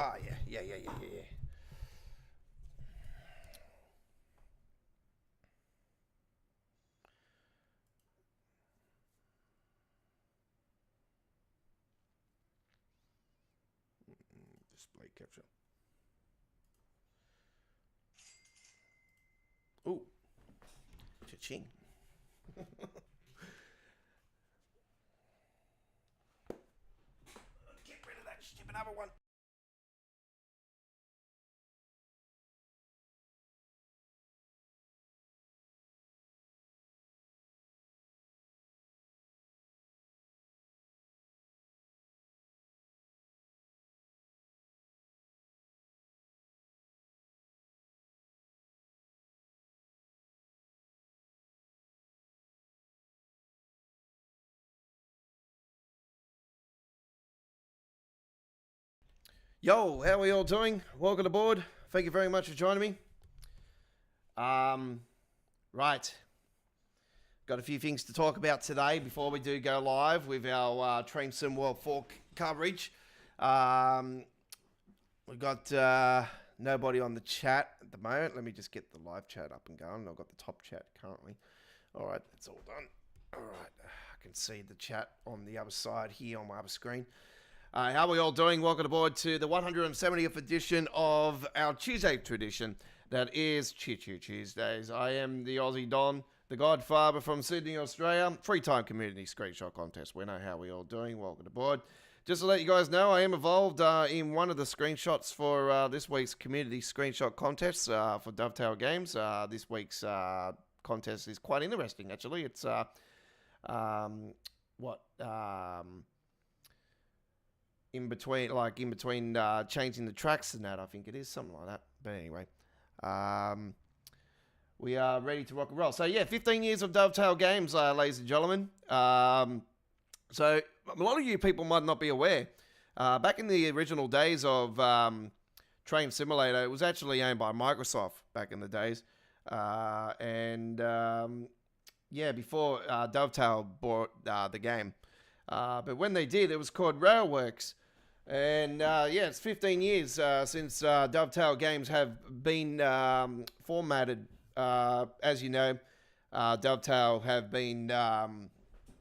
Oh, yeah. Display capture. Ooh. Cha-ching. Get rid of that stupid other one. Yo, how are we all doing? Welcome aboard. Thank you very much for joining me. Right. Got a few things to talk about today before we do go live with our Train Sim World 4 coverage. We've got nobody on the chat at the moment. Let me just get the live chat up and going. I've got the top chat currently. All right, that's all done. All right, I can see the chat on the other side here on my other screen. How are we all doing? Welcome aboard to the 170th edition of our Tuesday tradition. That is Choo Choo Tuesdays. I am the Aussie Don, the Godfather from Sydney, Australia. Free-time community screenshot contest winner. How are we all doing? Welcome aboard. Just to let you guys know, I am involved in one of the screenshots for this week's community screenshot contest for Dovetail Games. This week's contest is quite interesting, actually. It's in between changing the tracks and that, I think it is something like that. But anyway, we are ready to rock and roll. So yeah, 15 years of Dovetail Games, ladies and gentlemen. So a lot of you people might not be aware. Back in the original days of Train Simulator, it was actually owned by Microsoft back in the days. Before Dovetail bought the game. But when they did, it was called Railworks. And it's 15 years since Dovetail Games have been formatted. As you know, Dovetail have been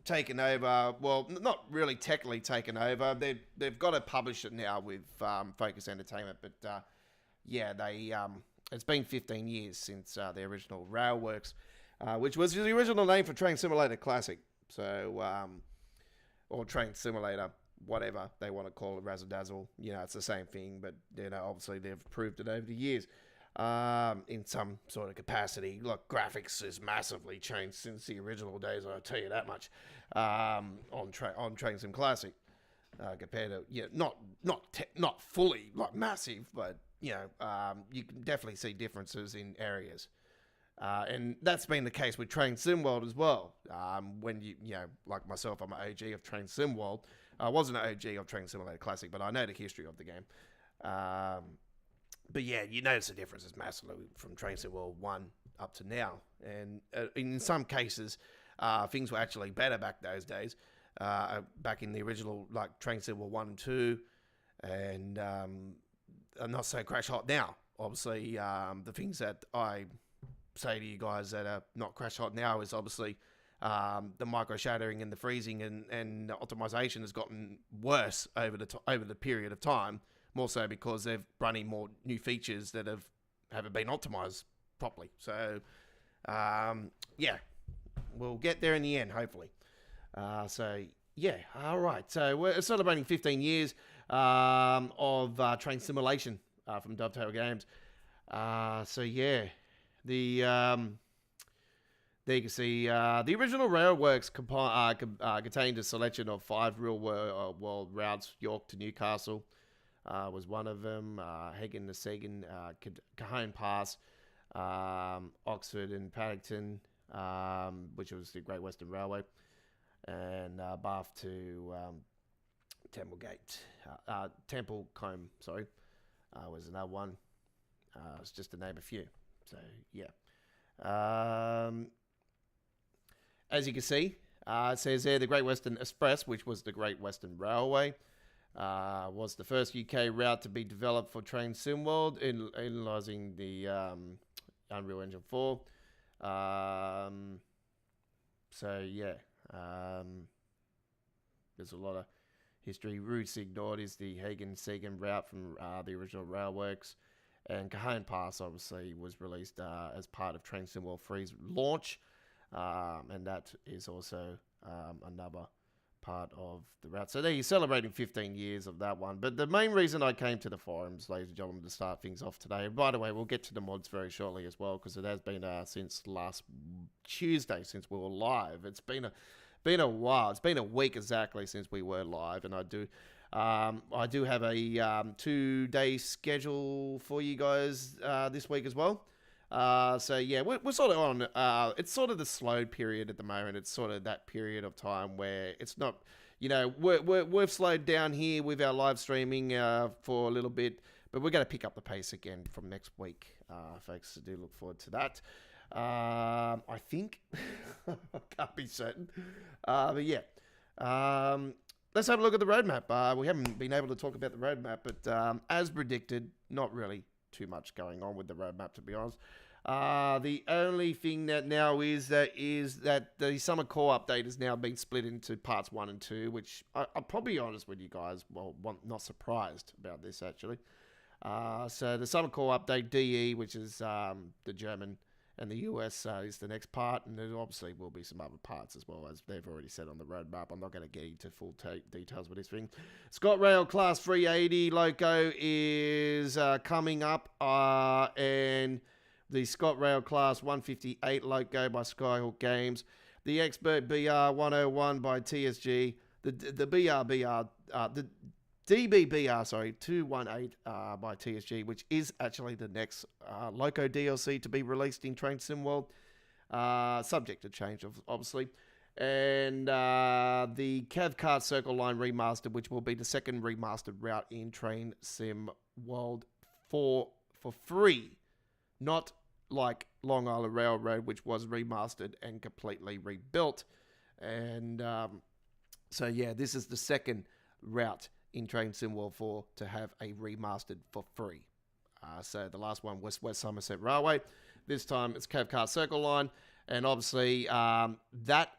taken over. Well, not really technically taken over. They've got to publish it now with Focus Entertainment. But it's been 15 years since the original Railworks, which was the original name for Train Simulator Classic. So, or Train Simulator, whatever they want to call it, Razzle Dazzle. It's the same thing, but obviously they've improved it over the years in some sort of capacity. Look, graphics has massively changed since the original days. I'll tell you that much. On Train Sim Classic, compared to not fully like massive, but you can definitely see differences in areas. And that's been the case with Train Sim World as well. When like myself, I'm an OG of Train Sim World. I wasn't an OG of Train Simulator Classic, but I know the history of the game. But yeah, you notice the differences massively from Train Sim World 1 up to now. And in some cases, things were actually better back those days. Back in the original, like Train Sim World 1 and 2. And not so crash hot now. Obviously, the things that I say to you guys that are not crash hot now is obviously the micro shattering and the freezing and the optimization has gotten worse over the period of time, more so because they've brought in more new features that haven't been optimized properly. So we'll get there in the end, hopefully. All right, so we're celebrating 15 years of train simulation from Dovetail Games. There you can see the original Railworks contained a selection of 5 real-world routes. York to Newcastle was one of them. Hagen to Sagan, Cajon Pass, Oxford and Paddington, which was the Great Western Railway, and Bath to Templecombe, was another one. It's just to name a few. So, yeah. As you can see, it says there the Great Western Express, which was the Great Western Railway. was the first UK route to be developed for Train Sim World, utilizing the Unreal Engine 4. So yeah, there's a lot of history. Routes ignored is the Hagen-Siegen route from the original Railworks. And Cajon Pass obviously was released as part of Train Sim World 3's launch. And that is also another part of the route. So there you're celebrating 15 years of that one. But the main reason I came to the forums, ladies and gentlemen, to start things off today, and by the way, we'll get to the mods very shortly as well, because it has been since last Tuesday since we were live. It's been a while. It's been a week exactly since we were live, and I do have a 2-day schedule for you guys this week as well. So yeah, we're sort of on, it's sort of the slow period at the moment. It's sort of that period of time where it's not, we've slowed down here with our live streaming for a little bit, but we're going to pick up the pace again from next week, folks. I do look forward to that. I think, I can't be certain, but yeah. Let's have a look at the roadmap. We haven't been able to talk about the roadmap, but as predicted, not really too much going on with the roadmap, to be honest. The only thing that now is that the summer core update has now been split into parts 1 and 2, which I'll probably be honest with you guys, well, not surprised about this actually. So the summer core update DE, which is the German and the US is the next part, and there obviously will be some other parts as well, as they've already said on the roadmap. I'm not going to get into full details with this thing. ScotRail Class 380 Loco is coming up, and the ScotRail Class 158 Loco by Skyhook Games, the Expert BR 101 by TSG, the DBBR, 218 by TSG, which is actually the next Loco DLC to be released in Train Sim World, subject to change, obviously. And the Cavcart Circle Line Remastered, which will be the second remastered route in Train Sim World for free, not like Long Island Railroad, which was remastered and completely rebuilt. And so yeah, this is the second route in Train Sim World 4 to have a remastered for free. So the last one was West Somerset Railway. This time it's Cavcart Circle Line. And obviously that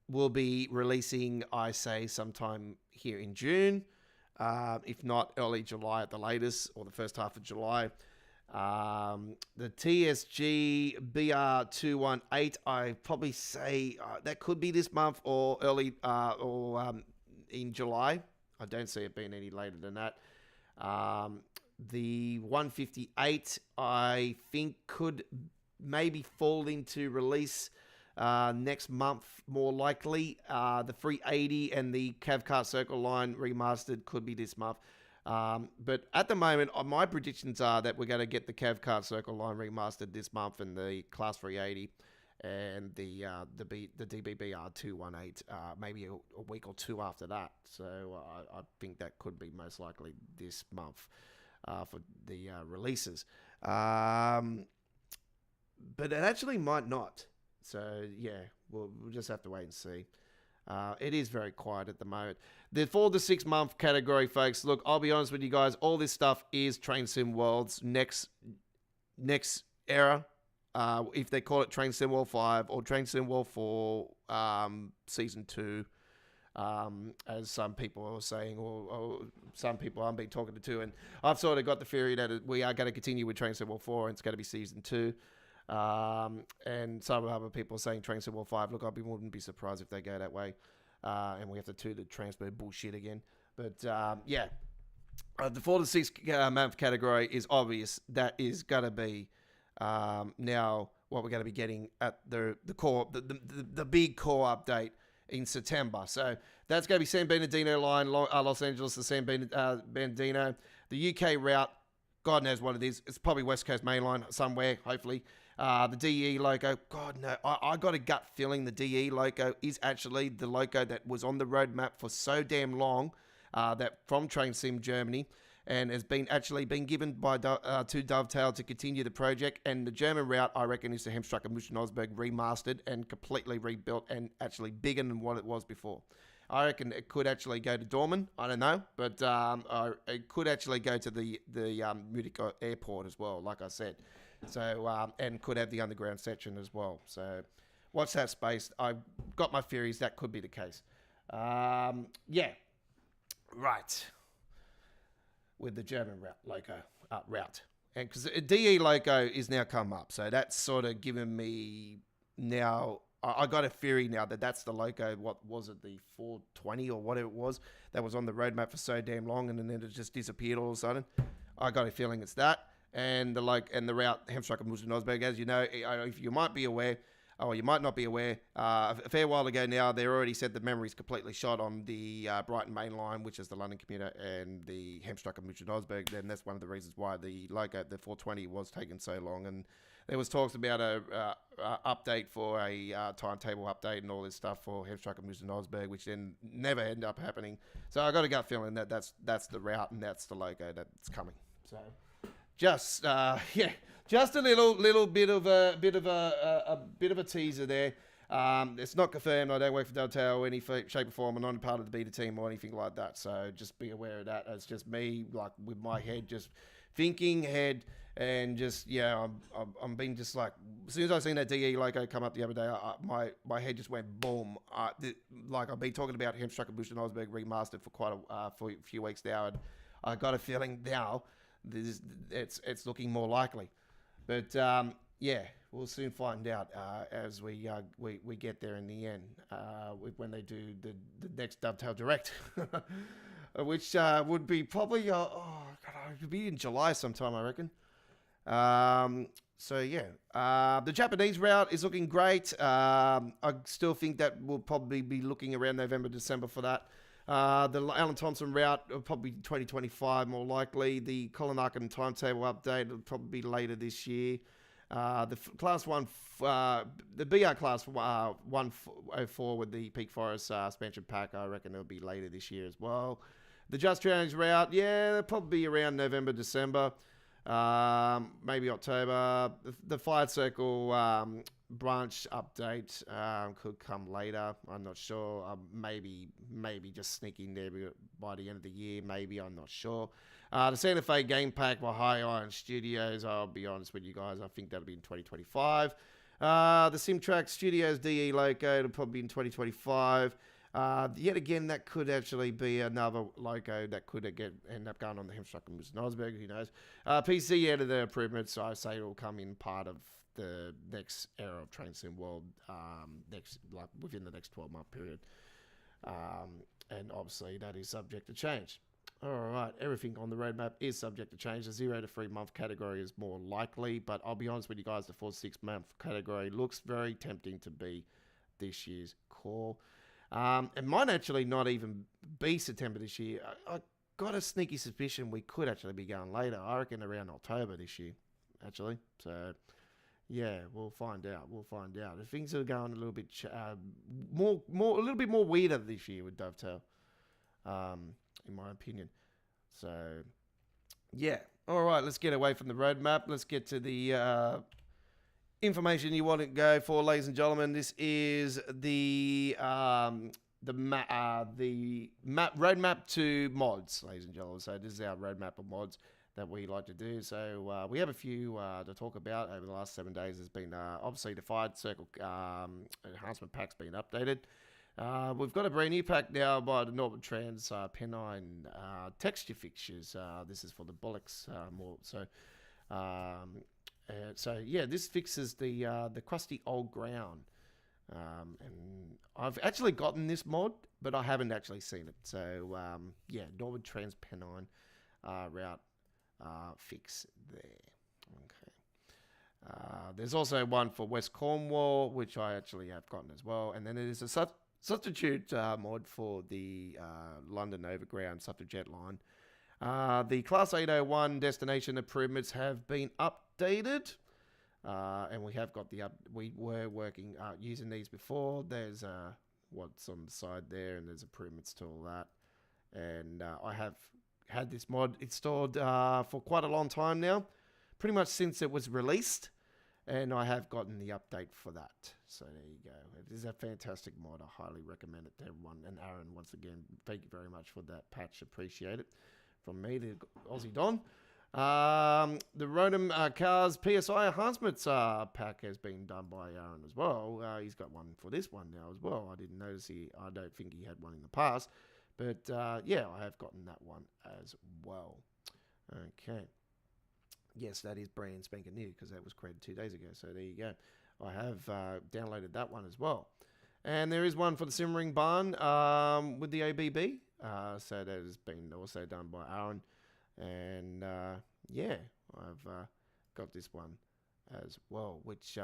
will be releasing, I say, sometime here in June. If not early July at the latest, or the first half of July. The TSG BR218, I probably say that could be this month or early in July. I don't see it being any later than that. The 158, I think, could maybe fall into release next month, more likely. The 380 and the Cavcart Circle Line Remastered could be this month. But at the moment, my predictions are that we're going to get the Cavcart Circle Line Remastered this month, and the Class 380 and the DBBR 218 maybe a week or two after that. So I think that could be most likely this month for the releases. But it actually might not. So yeah, we'll just have to wait and see. It is very quiet at the moment. The 4 to 6 month category, folks. Look, I'll be honest with you guys. All this stuff is Train Sim World's next era. If they call it Train Sim World 5 or Train Sim World 4 Season 2, as some people are saying, or some people I've been talking to, and I've sort of got the theory that we are going to continue with Train Sim World 4 and it's going to be Season 2. And some other people are saying Train Sim World 5. Look, wouldn't be surprised if they go that way. And we have to do the transfer bullshit again. But yeah, the 4 to 6 month category is obvious. That is going to be now what we're going to be getting at the core, the big core update in September. So that's going to be San Bernardino line, Los Angeles to San Bernardino. The UK route, God knows what it is. It's probably West Coast Main Line somewhere, hopefully. The DE loco, God no, I got a gut feeling the DE loco is actually the loco that was on the roadmap for so damn long, that from Train Sim Germany, and has been given by to Dovetail to continue the project. And the German route, I reckon, is the Hemstruck and Muschenosberg remastered and completely rebuilt and actually bigger than what it was before. I reckon it could actually go to Dortmund. I don't know, but it could actually go to the Munich airport as well, like I said. So and could have the underground section as well. So watch that space. I've got my theories that could be the case. Yeah, right. With the German route. And because the DE logo is now come up, so that's sort of given me now. I got a theory now that that's the logo. What was it, the 420 or whatever it was that was on the roadmap for so damn long, and then it just disappeared all of a sudden. I got a feeling it's that, and the route Hemstrack and Musen-Osberg, as you know, if you might be aware. Oh, you might not be aware. A fair while ago now, they already said the memory's completely shot on the Brighton Main Line, which is the London commuter, and the Hemstrack and Musen-Osberg. Then that's one of the reasons why the logo, the 420, was taking so long. And there was talks about a update for a timetable update and all this stuff for Hemstrack and Musen-Osberg, which then never ended up happening. So I got a gut feeling that that's the route and that's the logo that's coming. So just just a little bit of a teaser there. It's not confirmed. I don't work for Dovetail in any shape or form. I'm not a part of the beta team or anything like that. So just be aware of that. It's just me, like with my head, just thinking ahead, and just I'm being just like, as soon as I seen that DE logo come up the other day, my head just went boom. Like I've been talking about Hemstrack and Musen-Osberg remastered for for a few weeks now, and I got a feeling now it's looking more likely. But we'll soon find out as we get there in the end when they do the next Dovetail Direct, which would be probably it could be in July sometime, I reckon. The Japanese route is looking great. I still think that we'll probably be looking around November, December for that. The Alan Thompson route will probably 2025 more likely. The Colin Arkin timetable update will probably be later this year. The class 1, the BR class 104 with the Peak Forest expansion pack, I reckon it'll be later this year as well. The Just Challenge route, they'll probably be around November, December. Maybe October. The Fire Circle branch update could come later. I'm not sure. Maybe just sneaking there by the end of the year. Maybe, I'm not sure. The Santa Fe game pack by High Iron Studios, I'll be honest with you guys, I think that'll be in 2025. The SimTrack Studios DE logo, it'll probably be in 2025. Yet again, that could actually be another logo that could end up going on the Hemstrack and Musen-Osberg, who knows. PC editor improvements, I say it will come in part of the next era of Train Sim World, within the next 12-month period. And obviously, that is subject to change. All right, everything on the roadmap is subject to change. The 0 to 3 month category is more likely, but I'll be honest with you guys, the 4 to 6 month category looks very tempting to be this year's core. It might actually not even be September this year. I got a sneaky suspicion we could actually be going later. I reckon around October this year, actually. So, yeah, we'll find out. If things are going a little bit a little bit more weirder this year with Dovetail, in my opinion. So, yeah. All right, let's get away from the roadmap. Let's get to the information you want to go for, ladies and gentlemen. This is the roadmap to mods, ladies and gentlemen. So this is our roadmap of mods that we like to do. So we have a few to talk about over the last 7 days. There's been obviously the Fire Circle enhancement pack's been updated. We've got a brand new pack now by the Northern Trans Pennine texture fixtures. This is for the Bollocks more. So this fixes the crusty old ground. And I've actually gotten this mod, but I haven't actually seen it. So Northern Trans Pennine route fix there. Okay. There's also one for West Cornwall, which I actually have gotten as well. And then there's a substitute mod for the London Overground substitute line. The Class 801 destination improvements have been updated. And we have got we were working, using these before. There's what's on the side there, and there's improvements to all that. And I have had this mod installed for quite a long time now, pretty much since it was released. And I have gotten the update for that. So there you go. It is a fantastic mod. I highly recommend it to everyone. And Aaron, once again, thank you very much for that patch. Appreciate it. From me, the Aussie Don. The Rodham Cars PSI Enhancements pack has been done by Aaron as well. He's got one for this one now as well. I didn't notice I don't think he had one in the past. But yeah, I have gotten that one as well. Okay. Yes, that is brand spanking new because that was created 2 days ago. So there you go. I have downloaded that one as well. And there is one for the Simmering Barn with the ABB. So that has been also done by Aaron. And yeah, I've got this one as well, which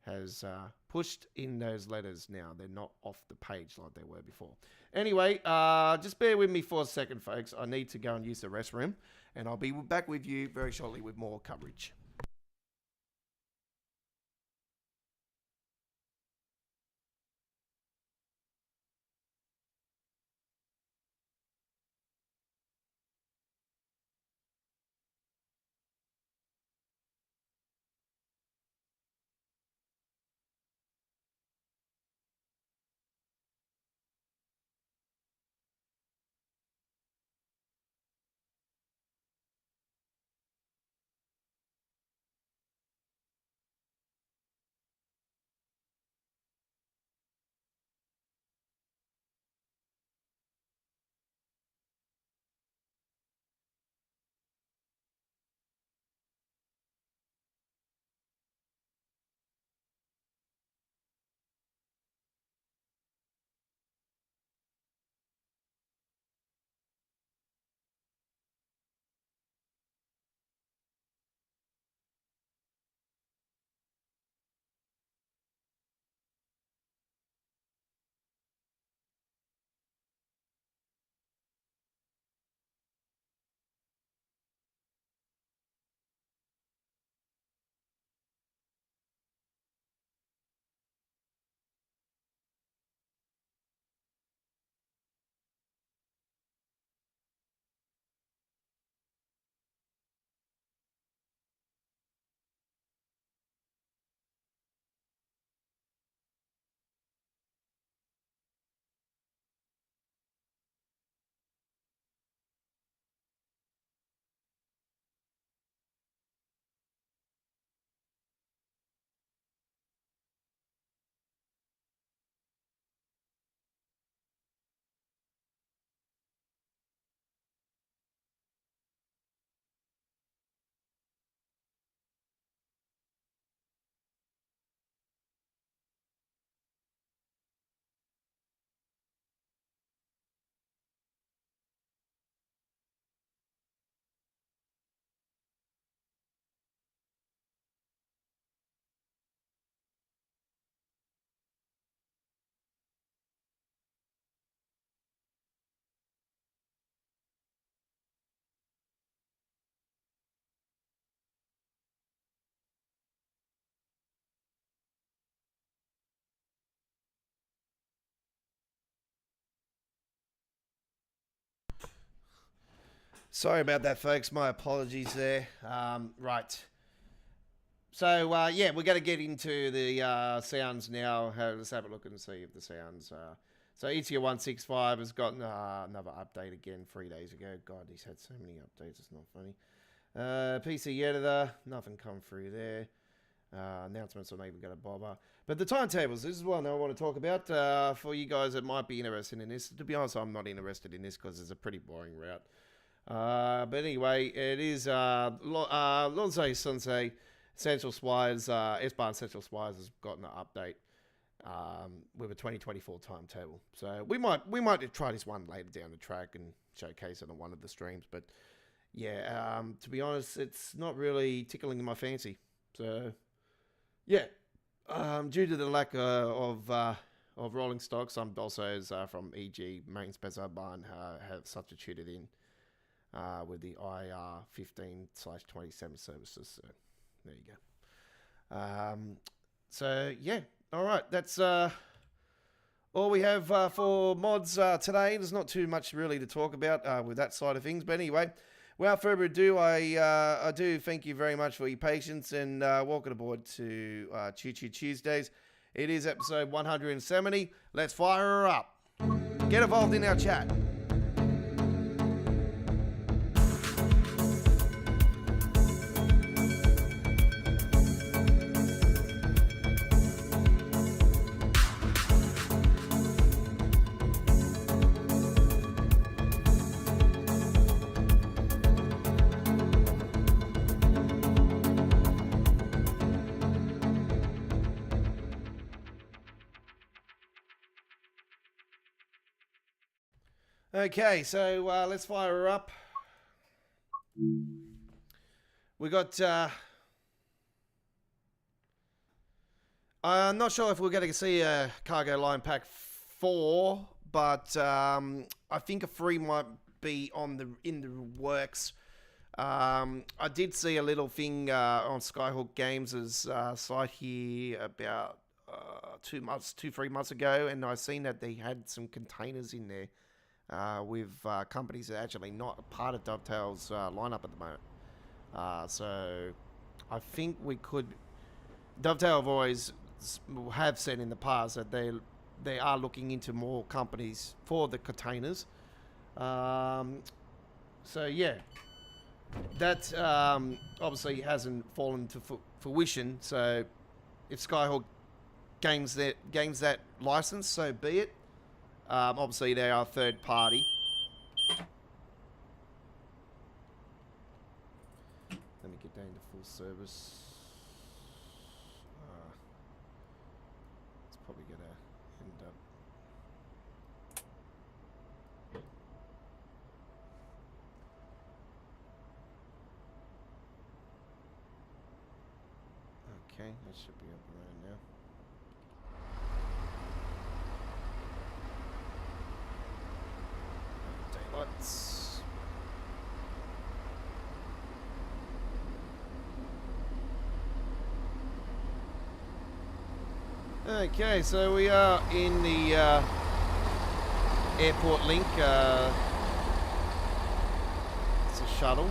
has pushed in those letters now. They're not off the page like they were before. Anyway, just bear with me for a second, folks. I need to go and use the restroom. And I'll be back with you very shortly with more coverage. Sorry about that, folks. My apologies there. Right. So, yeah, we're going to get into the sounds now. Let's have a look and see if the sounds... So, ETIA 165 has gotten another update again 3 days ago. God, he's had so many updates. It's not funny. PC editor, nothing come through there. Announcements are not even going to bother. But the timetables, this is one I want to talk about for you guys that might be interested in this. To be honest, I'm not interested in this because it's a pretty boring route. But anyway, it is Lonze Sensei Central Swires, S-Bahn Central Swires has gotten an update with a 2024 timetable. So we might try this one later down the track and showcase it on one of the streams. But yeah, to be honest, it's not really tickling my fancy. So yeah, due to the lack of rolling stock, some dossos from EG main Spezza Bahn have substituted in with the IR 15/27 services. So there you go. So yeah, all right. That's all we have for mods today. There's not too much really to talk about with that side of things. But anyway, Without further ado, I do thank you very much for your patience and welcome aboard to Choo Choo Tuesdays. It is episode 170. Let's fire her up. Get involved in our chat. Okay, so let's fire her up. We got... I'm not sure if we're going to see a cargo line pack 4, but I think a 3 might be in the works. I did see a little thing on Skyhook Games' site here about 2-3 months ago, and I seen that they had some containers in there. With companies that are actually not a part of Dovetail's lineup at the moment. So I think we could... Dovetail have said in the past that they are looking into more companies for the containers. So yeah, that obviously hasn't fallen to fruition. So if Skyhook gains that license, so be it. Obviously, they are third party. Let me get down to full service. It's probably going to end up... Okay, that should be up and running now. Daylights. Okay, so we are in the Airport Link. It's a shuttle.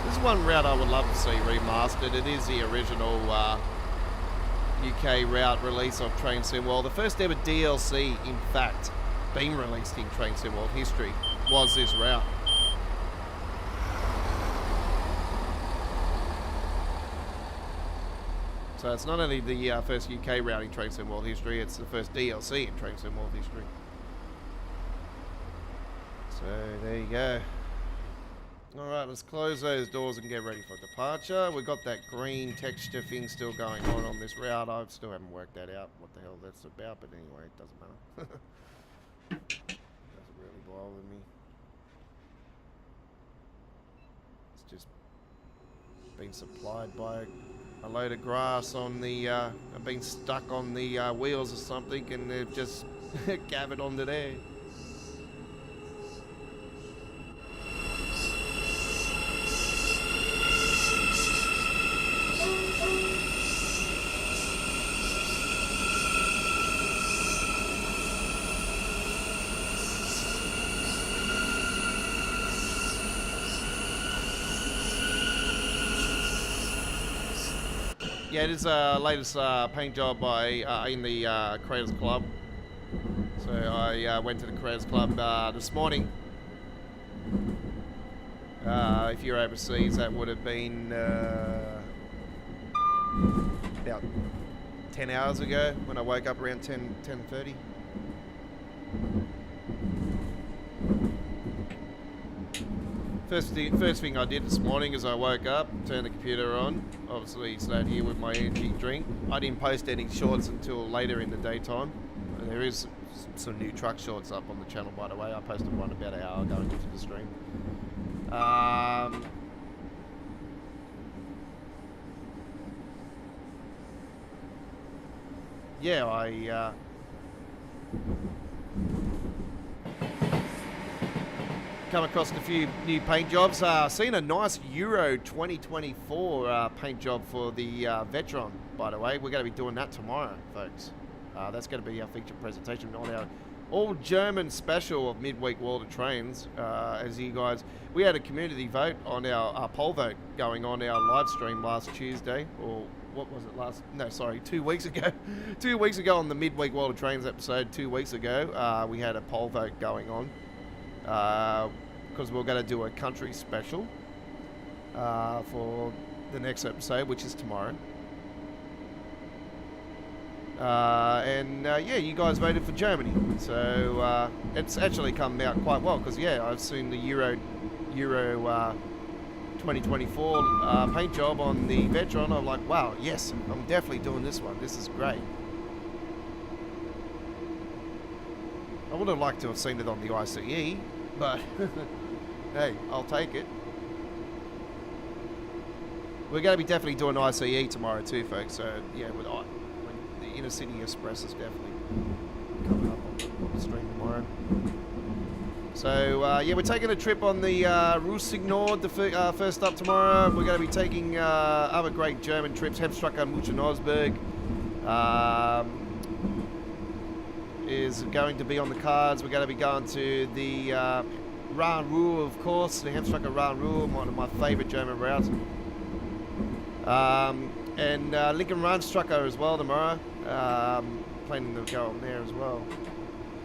This is one route I would love to see remastered. It is the original UK route release of Train Sim World. The first ever DLC, in fact, being released in Train Sim World history was this route. So it's not only the first UK route in Train Sim World history, it's the first DLC in Train Sim World history. So there you go. Alright, let's close those doors and get ready for departure. We've got that green texture thing still going on this route. I still haven't worked that out, what the hell that's about, but anyway, it doesn't matter. Doesn't really bother me. It's just been supplied by a load of grass on the, been stuck on the wheels or something, and they've just gathered onto there. Yeah, it is latest paint job in the Creators Club. So I went to the Creators Club this morning. If you're overseas, that would have been about 10 hours ago when I woke up around 10:30. First thing I did this morning is I woke up, turned the computer on, obviously sat here with my energy drink. I didn't post any shorts until later in the daytime. There is some new truck shorts up on the channel, by the way. I posted one about an hour going into the stream. Yeah, I come across a few new paint jobs. Seen a nice Euro 2024 paint job for the Vetron, by the way. We're going to be doing that tomorrow, folks. That's going to be our feature presentation on our all German special of midweek World of Trains. As you guys, we had a community vote on our poll vote going on our live stream last Tuesday, or what was it 2 weeks ago. 2 weeks ago on the midweek World of Trains episode, 2 weeks ago, we had a poll vote going on because we're going to do a country special for the next episode, which is tomorrow. Yeah, you guys voted for Germany, so it's actually come out quite well, because I've seen the Euro 2024 paint job on the Vetron. I'm like, wow, yes, I'm definitely doing this one. This is great. I would have liked to have seen it on the ICE, but hey, I'll take it. We're going to be definitely doing ICE tomorrow too, folks, so yeah, with the Inner City Express is definitely coming up on the stream tomorrow. So we're taking a trip on the Rusignord, the first up tomorrow. We're going to be taking other great German trips. Hemstrucker Muchenosberg is going to be on the cards. We're going to be going to the Rhine-Ruhr, of course, the Hemstrucker Rhine-Ruhr, one of my favourite German routes. And Lincoln Rheinstrucker as well tomorrow. Planning to go on there as well.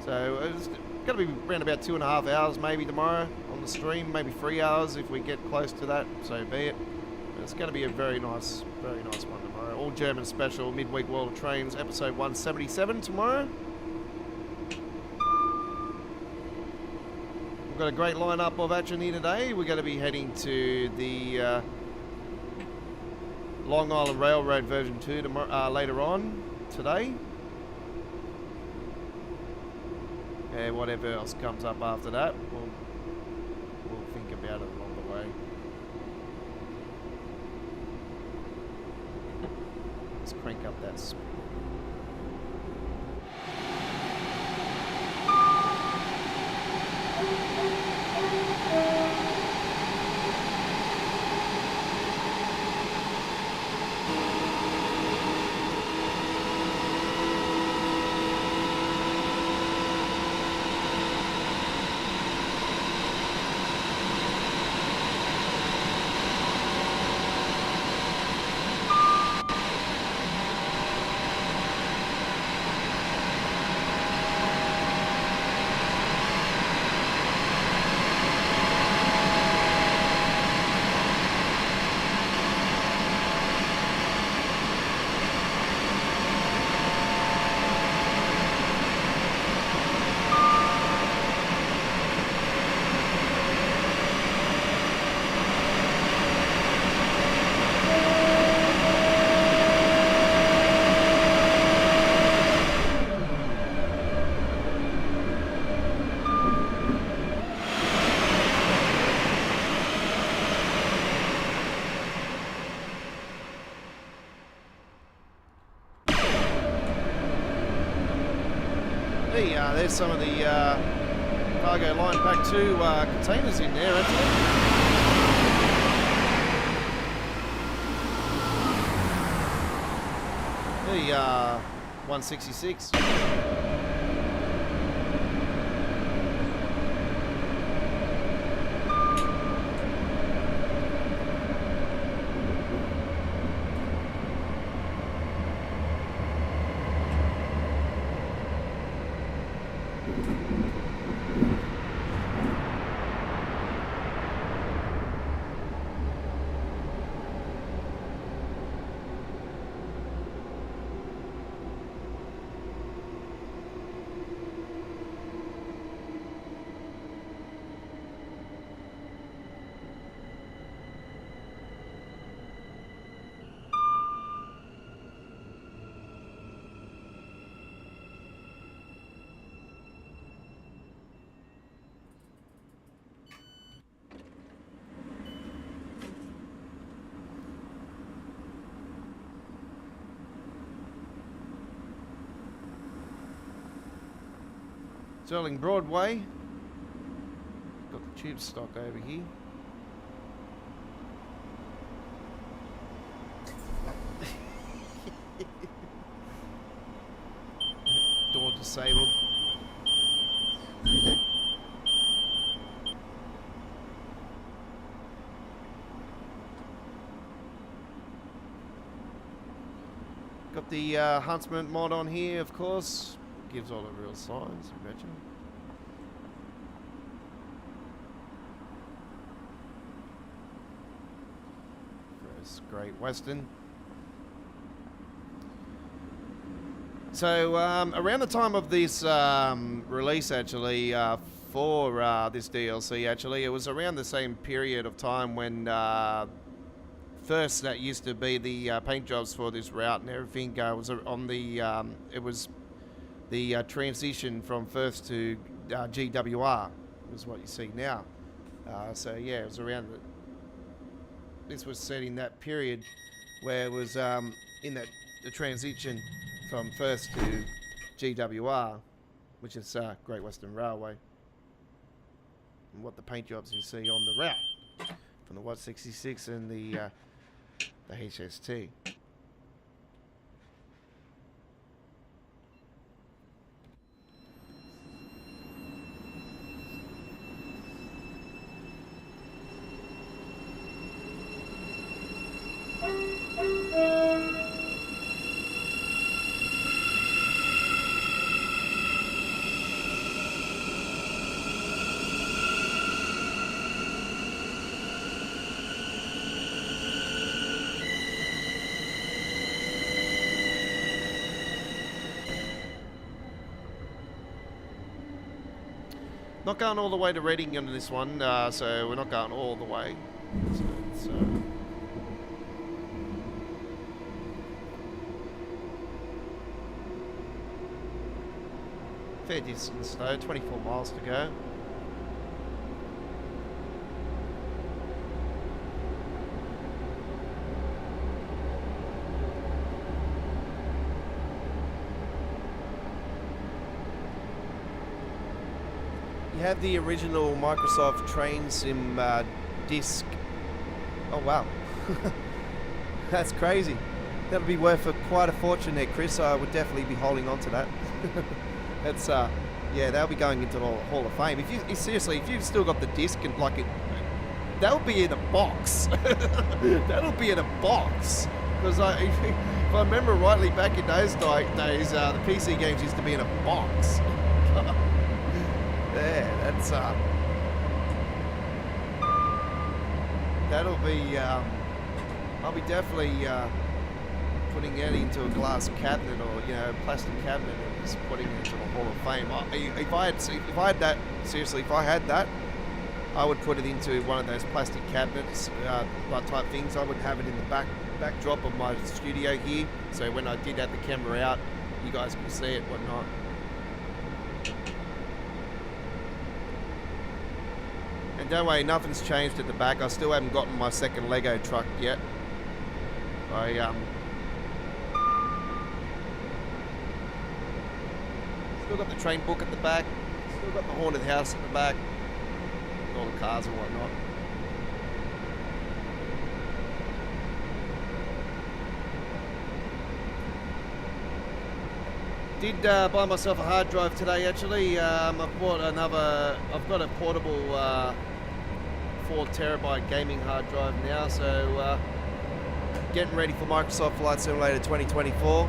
So it's going to be around about 2.5 hours maybe tomorrow on the stream, maybe 3 hours if we get close to that, so be it. But it's going to be a very nice one tomorrow. All German special, midweek World of Trains, episode 177 tomorrow. We've got a great lineup of action here today. We're going to be heading to the Long Island Railroad version 2 tomorrow, later on today. And whatever else comes up after that, we'll think about it along the way. Let's crank up that speed. There's some of the cargo line pack 2 containers in there, actually. The 166. Sterling Broadway. Got the tube stock over here. Door disabled. Got the Huntsman mod on here, of course. Gives all the real signs, I betcha. First Great Western. So around the time of this release, actually, for this DLC, actually, it was around the same period of time when first that used to be the paint jobs for this route and everything was on the it was the transition from first to GWR is what you see now. So yeah, it was around this was set in that period where it was in that the transition from first to GWR, which is Great Western Railway, and what the paint jobs you see on the route from the 166 and the HST. Not going all the way to Reading on this one, so we're not going all the way. So it's, fair distance though, 24 miles to go. You have the original Microsoft Train Sim disc. Oh wow, that's crazy. That'll be worth quite a fortune there, Chris. I would definitely be holding on to that. That's yeah, that'll be going into the Hall of Fame. If you seriously, if you've still got the disc and like it, that'll be in a box. That'll be in a box. Because if I remember rightly, back in those days, the PC games used to be in a box. Yeah, that's that'll be I'll be definitely putting it into a glass cabinet or plastic cabinet and just putting it into the Hall of Fame. If I had that, seriously, if I had that, I would put it into one of those plastic cabinets type things. I would have it in the backdrop of my studio here, so when I did have the camera out, you guys can see it, whatnot. And don't worry, nothing's changed at the back. I still haven't gotten my second Lego truck yet. Still got the train book at the back. Still got the haunted house at the back. All the cars and whatnot. Did buy myself a hard drive today actually. I've got a portable 4 terabyte gaming hard drive now, so getting ready for Microsoft Flight Simulator 2024.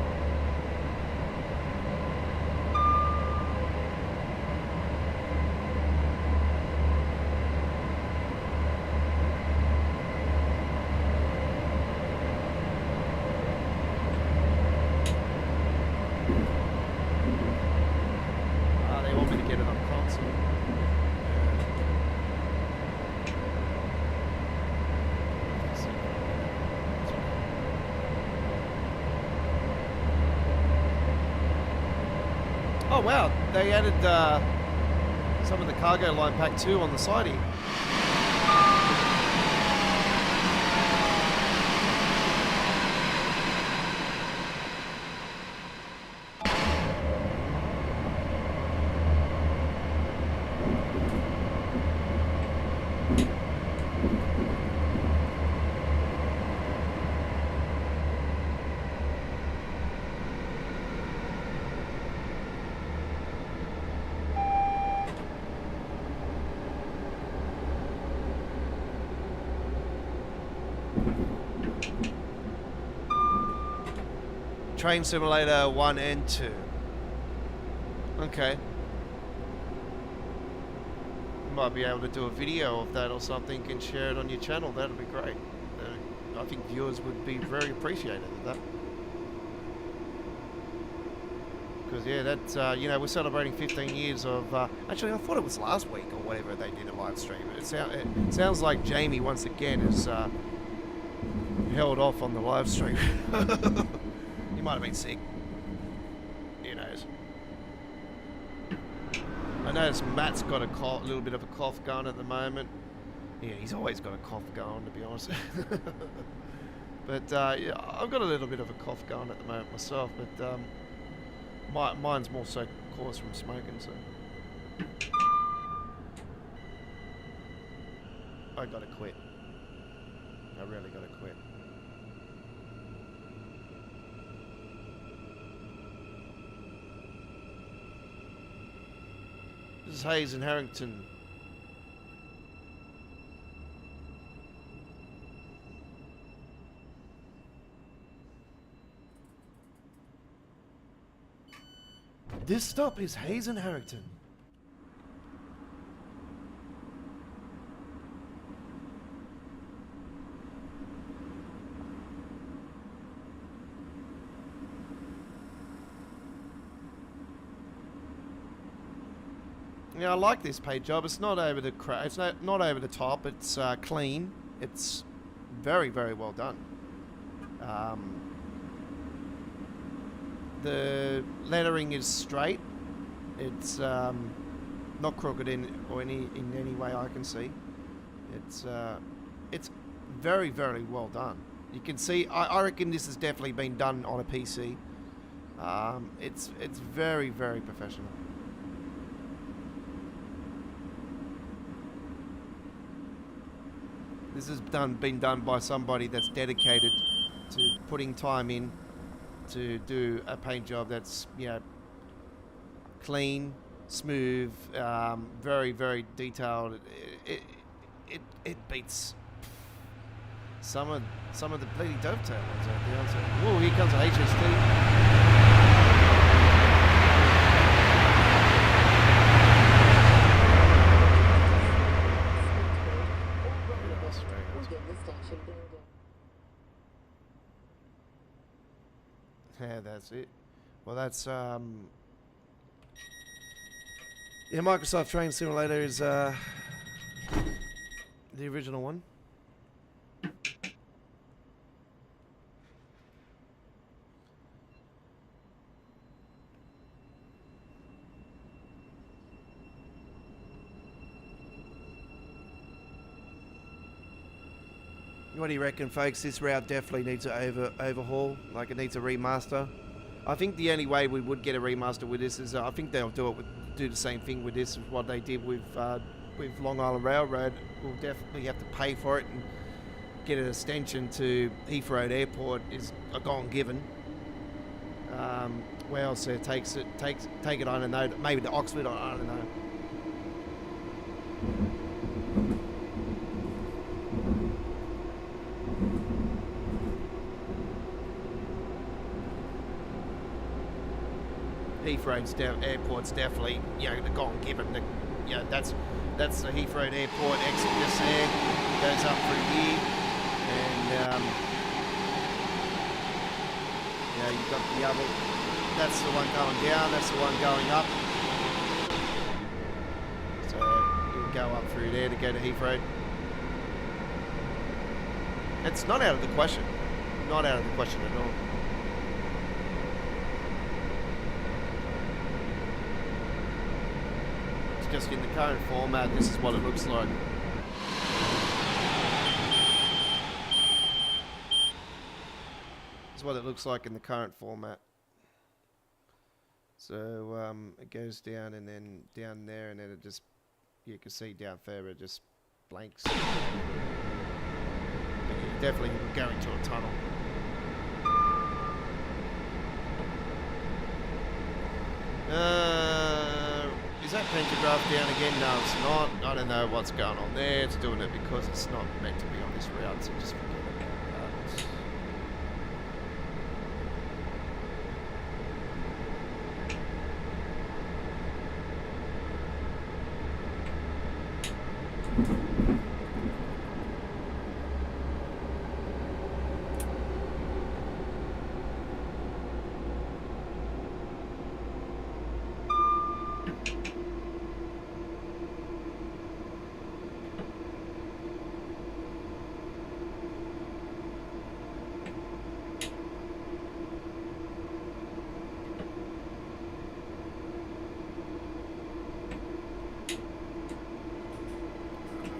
They want me to get it on console. Oh wow, they added some of the cargo line pack 2 on the side here. Train Simulator 1 and 2. Okay. Might be able to do a video of that or something and share it on your channel. That'd be great. I think viewers would be very appreciative of that. Because yeah, that's you know, we're celebrating 15 years of. Actually, I thought it was last week or whatever they did a live stream. It sounds like Jamie once again has held off on the live stream. He might have been sick. Who knows? I noticed Matt's got a little bit of a cough going at the moment. Yeah, he's always got a cough going, to be honest. But yeah, I've got a little bit of a cough going at the moment myself. But mine's more so caused from smoking. So I gotta quit. I really gotta quit. This is Hayes and Harrington. This stop is Hayes and Harrington. Yeah, I like this paint job. It's not over the it's not over the top. It's clean. It's very, very well done. The lettering is straight. It's not crooked in any way I can see. It's very, very well done. You can see. I reckon this has definitely been done on a PC. It's very, very professional. This has been done by somebody that's dedicated to putting time in to do a paint job that's, you know, clean, smooth, very, very detailed. It beats some of the bloody dovetail ones out there. Oh, here comes an HST. Yeah, that's it. Well, that's yeah, Microsoft Train Simulator is the original one. What do you reckon, folks? This route definitely needs an overhaul. Like, it needs a remaster. I think the only way we would get a remaster with this is I think they'll do the same thing with this as what they did with Long Island Railroad. We'll definitely have to pay for it and get an extension to Heathrow Airport is a gone given. Where else it take it? I don't know. Maybe to Oxford. I don't know. Heathrow's airport's definitely, you know, the gone given. You know, that's the Heathrow Airport exit just there. It goes up through here, and yeah, you've got the other. That's the one going down. That's the one going up. So you'll go up through there to go to Heathrow. It's not out of the question. Not out of the question at all. Just in the current format, this is what it looks like. This is what it looks like in the current format. So it goes down and then down there, and then it just, you can see down further it just blanks. But you're definitely going to a tunnel. Is that pantograph down again? No, it's not. I don't know what's going on there. It's doing it because it's not meant to be on this route, so just forget about that.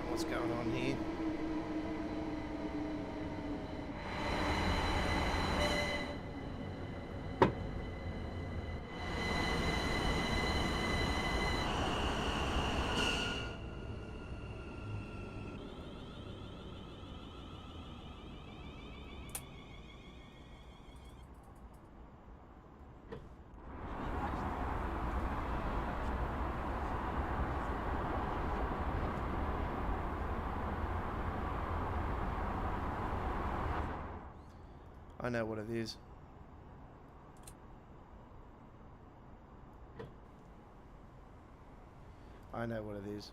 What's going on here? I know what it is. I know what it is.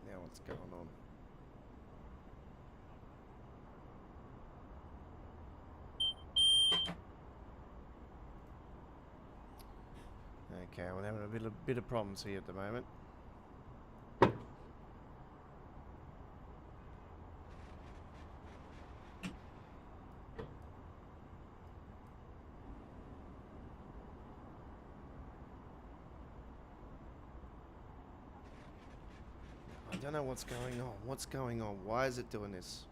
Now what's going on? Okay, we're having a bit of problems here at the moment. I don't know what's going on. What's going on? Why is it doing this?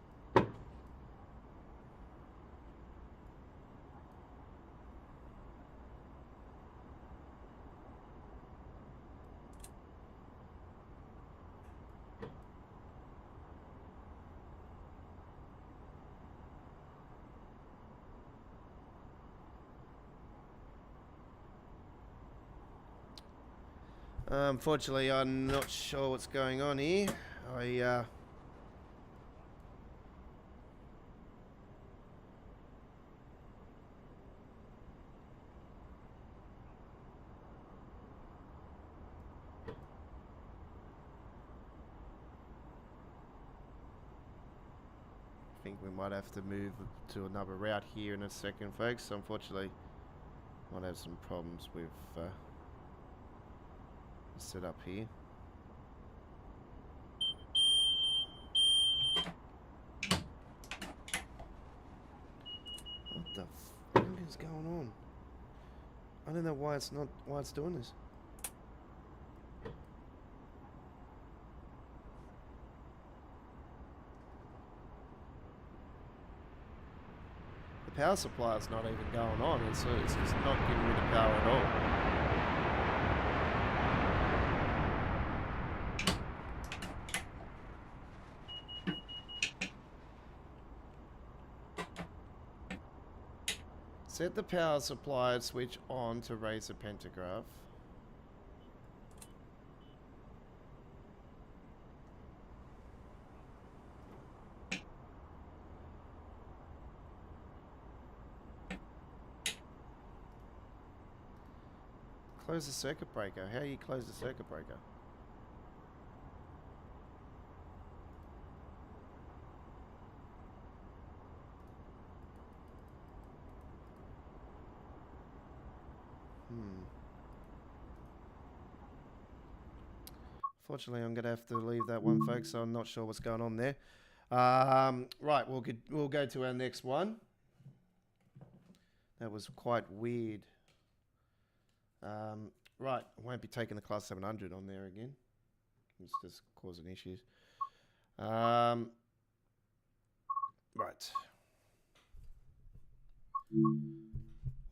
Unfortunately, I'm not sure what's going on here. think we might have to move to another route here in a second, folks. Unfortunately, might have some problems with the setup here. What the fuck is going on? I don't know why it's doing this. The power supply is not even going on. It's just not giving me the power at all. Set the power supply switch on to raise the pantograph. Close the circuit breaker. How do you close the circuit breaker? Fortunately, I'm going to have to leave that one, folks. So I'm not sure what's going on there. Right, we'll go to our next one. That was quite weird. Right, I won't be taking the Class 700 on there again. It's just causing issues. Right. We'll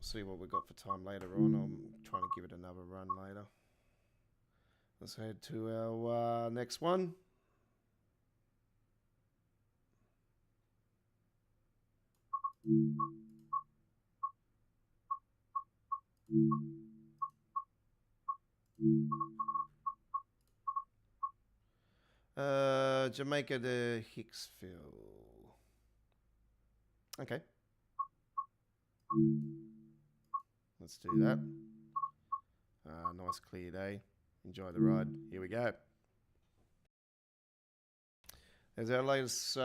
see what we've got for time later on. I'm trying to give it another run later. Let's head to our next one. Jamaica to Hicksville. Okay. Let's do that. Nice clear day. Enjoy the ride. Here we go. There's our latest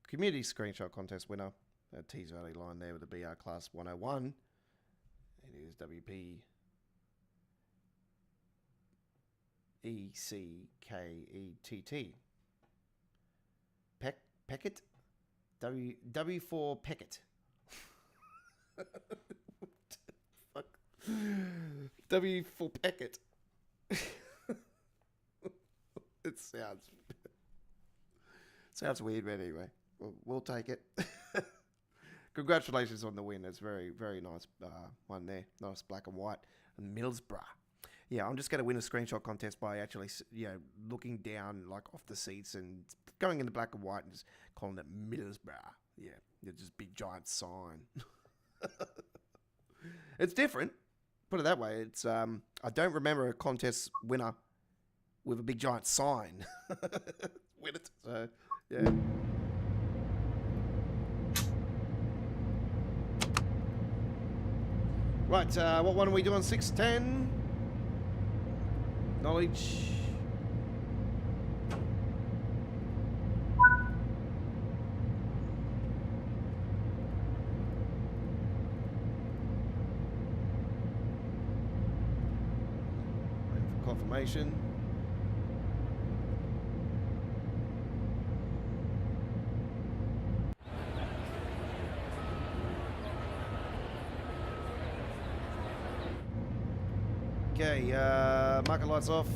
community screenshot contest winner. That T's early line there with the BR Class 101. It is WP ECKETT. Peckett? W4 Peckett. Fuck. W4 Peckett. It sounds weird, but anyway, we'll take it. Congratulations on the win. It's very, very nice one there. Nice black and white. And Middlesbrough. Yeah, I'm just going to win a screenshot contest by actually, looking down like off the seats and going into black and white and just calling it Middlesbrough. Yeah, it's just big giant sign. It's different. Put it that way. It's I don't remember a contest winner with a big giant sign. Win it. So yeah. Right, what one are we doing? 610. Knowledge. Waiting for confirmation. Okay, marker lights off.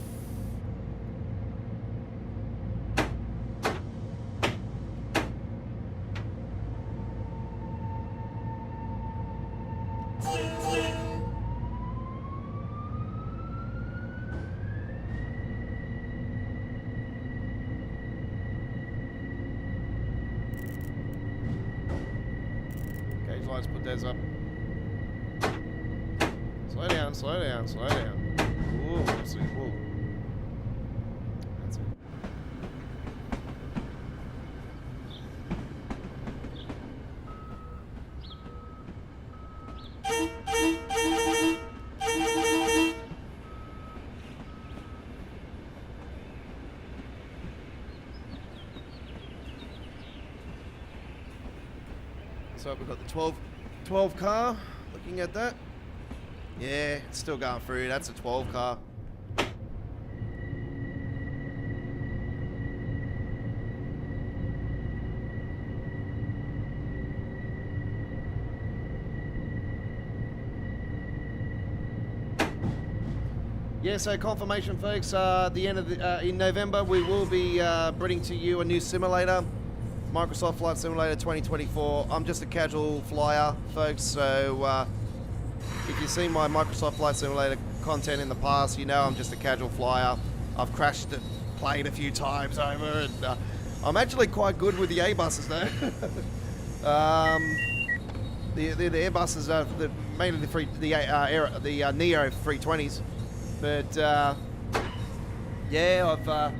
Gauge lights, put those up. Slow down, slow down, slow down. Whoa, absolutely, whoa. That's it. So we've got the 12 car, looking at that. Yeah, it's still going through. That's a 12 car. Yeah, so confirmation, folks. The end of in November, we will be bringing to you a new simulator, Microsoft Flight Simulator 2024. I'm just a casual flyer, folks. So if you've seen my Microsoft Flight Simulator content in the past, you know I'm just a casual flyer. I've crashed it, played a few times over, and I'm actually quite good with the A-buses though. The Airbuses are mainly the Neo 320s, but yeah,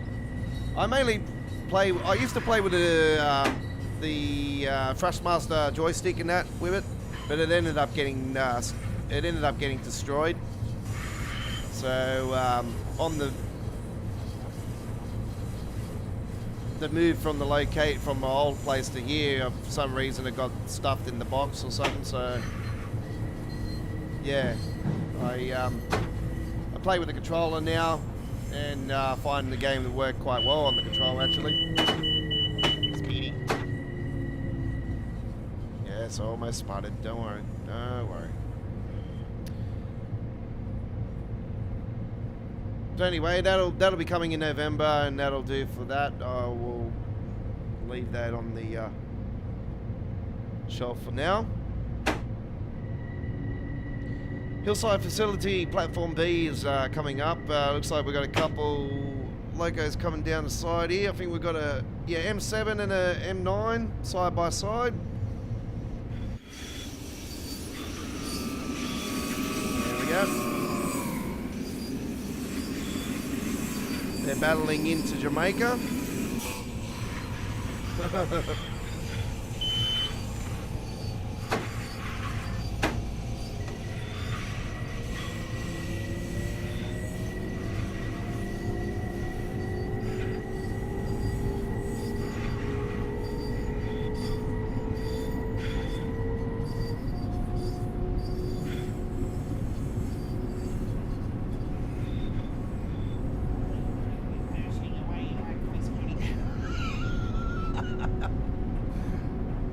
I mainly play. I used to play with the Thrustmaster joystick and that with it, but it ended up getting destroyed. So on the move from from my old place to here, for some reason it got stuffed in the box or something. So yeah, I play with the controller now and find the game to work quite well on the controller actually. Speedy. Yeah, it's almost spotted. Don't worry. Don't worry. So anyway, that'll be coming in November, and that'll do for that. I will leave that on the shelf for now. Hillside Facility Platform B is coming up. Looks like we've got a couple logos coming down the side here. I think we've got a M7 and a M9 side by side. There we go. They're battling into Jamaica.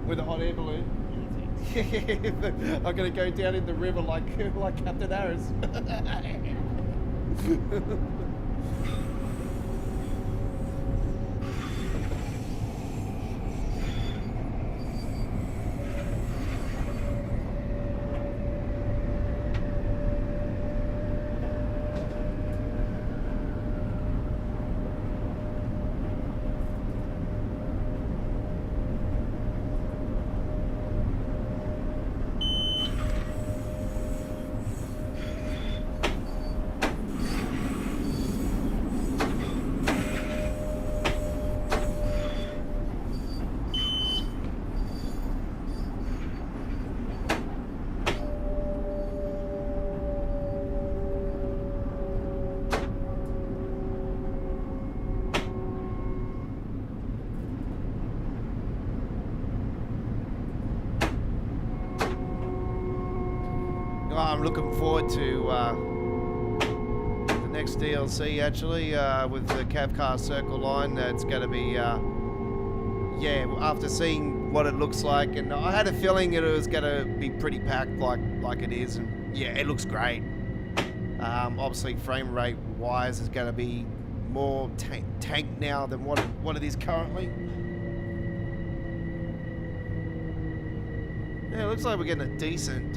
With a hot air balloon. I'm gonna go down in the river like Captain Harris. I'm looking forward to the next DLC actually with the Cavcar Circle line. That's going to be, yeah, after seeing what it looks like, and I had a feeling it was going to be pretty packed like it is, and yeah, it looks great. Obviously, frame rate wise is going to be more tank now than what it is currently. Yeah, it looks like we're getting a decent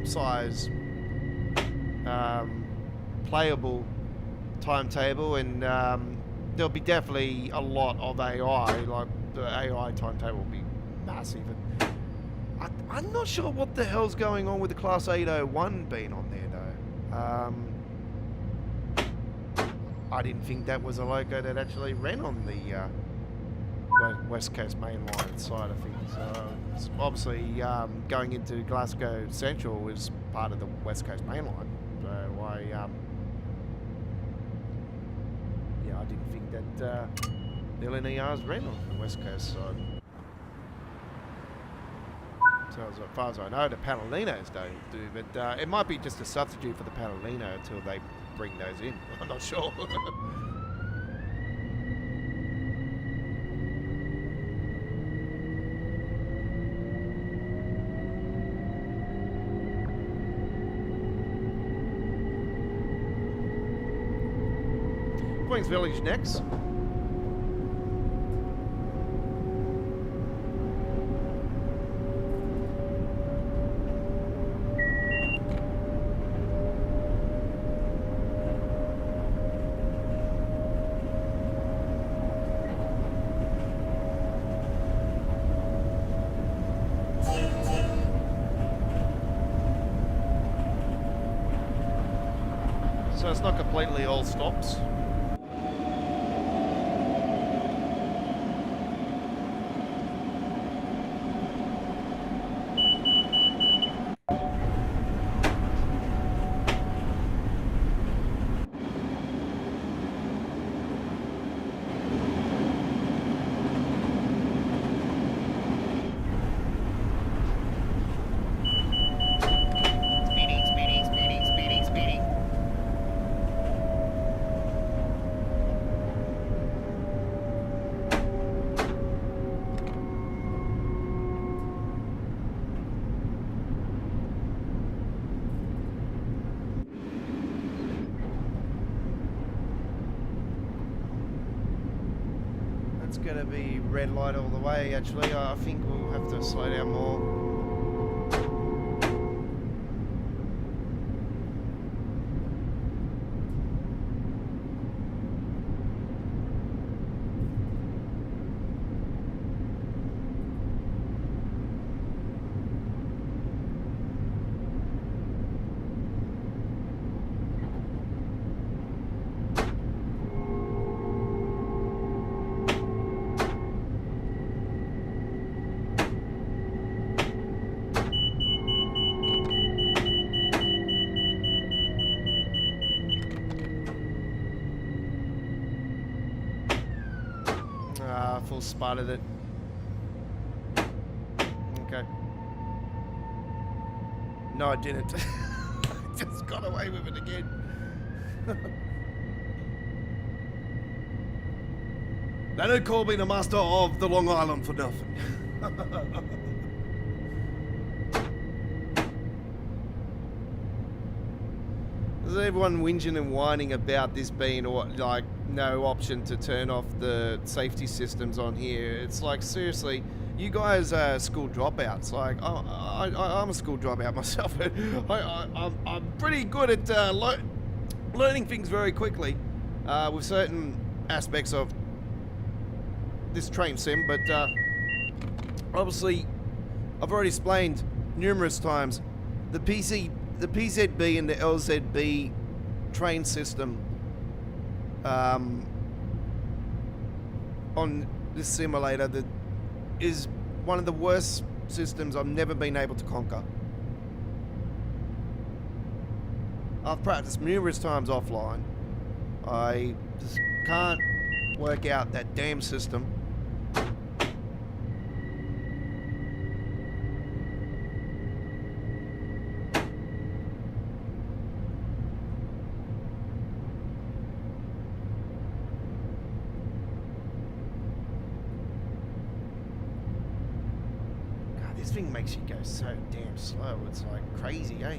size playable timetable, and there'll be definitely a lot of AI. Like the AI timetable will be massive. And I'm not sure what the hell's going on with the Class 801 being on there though. I didn't think that was a loco that actually ran on the West Coast main line side of things. It's obviously going into Glasgow Central is part of the West Coast main line. So yeah, I didn't think that the LNERs ran on the West Coast side. So as far as I know, the Panalinos don't do, but it might be just a substitute for the Panalino until they bring those in. I'm not sure. Queen's Village next. So it's not completely all stops. It's going to be red light all the way actually. I think we'll have to slow down more. Full spotted it. Okay. No, I didn't. Just got away with it again. They don't call me the master of the Long Island for nothing. There's everyone whinging and whining about this being like no option to turn off the safety systems on here. It's like, seriously, you guys are school dropouts. Like, I'm a school dropout myself. I'm pretty good at learning things very quickly with certain aspects of this train sim, but obviously I've already explained numerous times the PZB and the LZB train system on this simulator that is one of the worst systems I've never been able to conquer. I've practiced numerous times offline. I just can't work out that damn system. This thing makes you go so damn slow. It's like crazy, eh?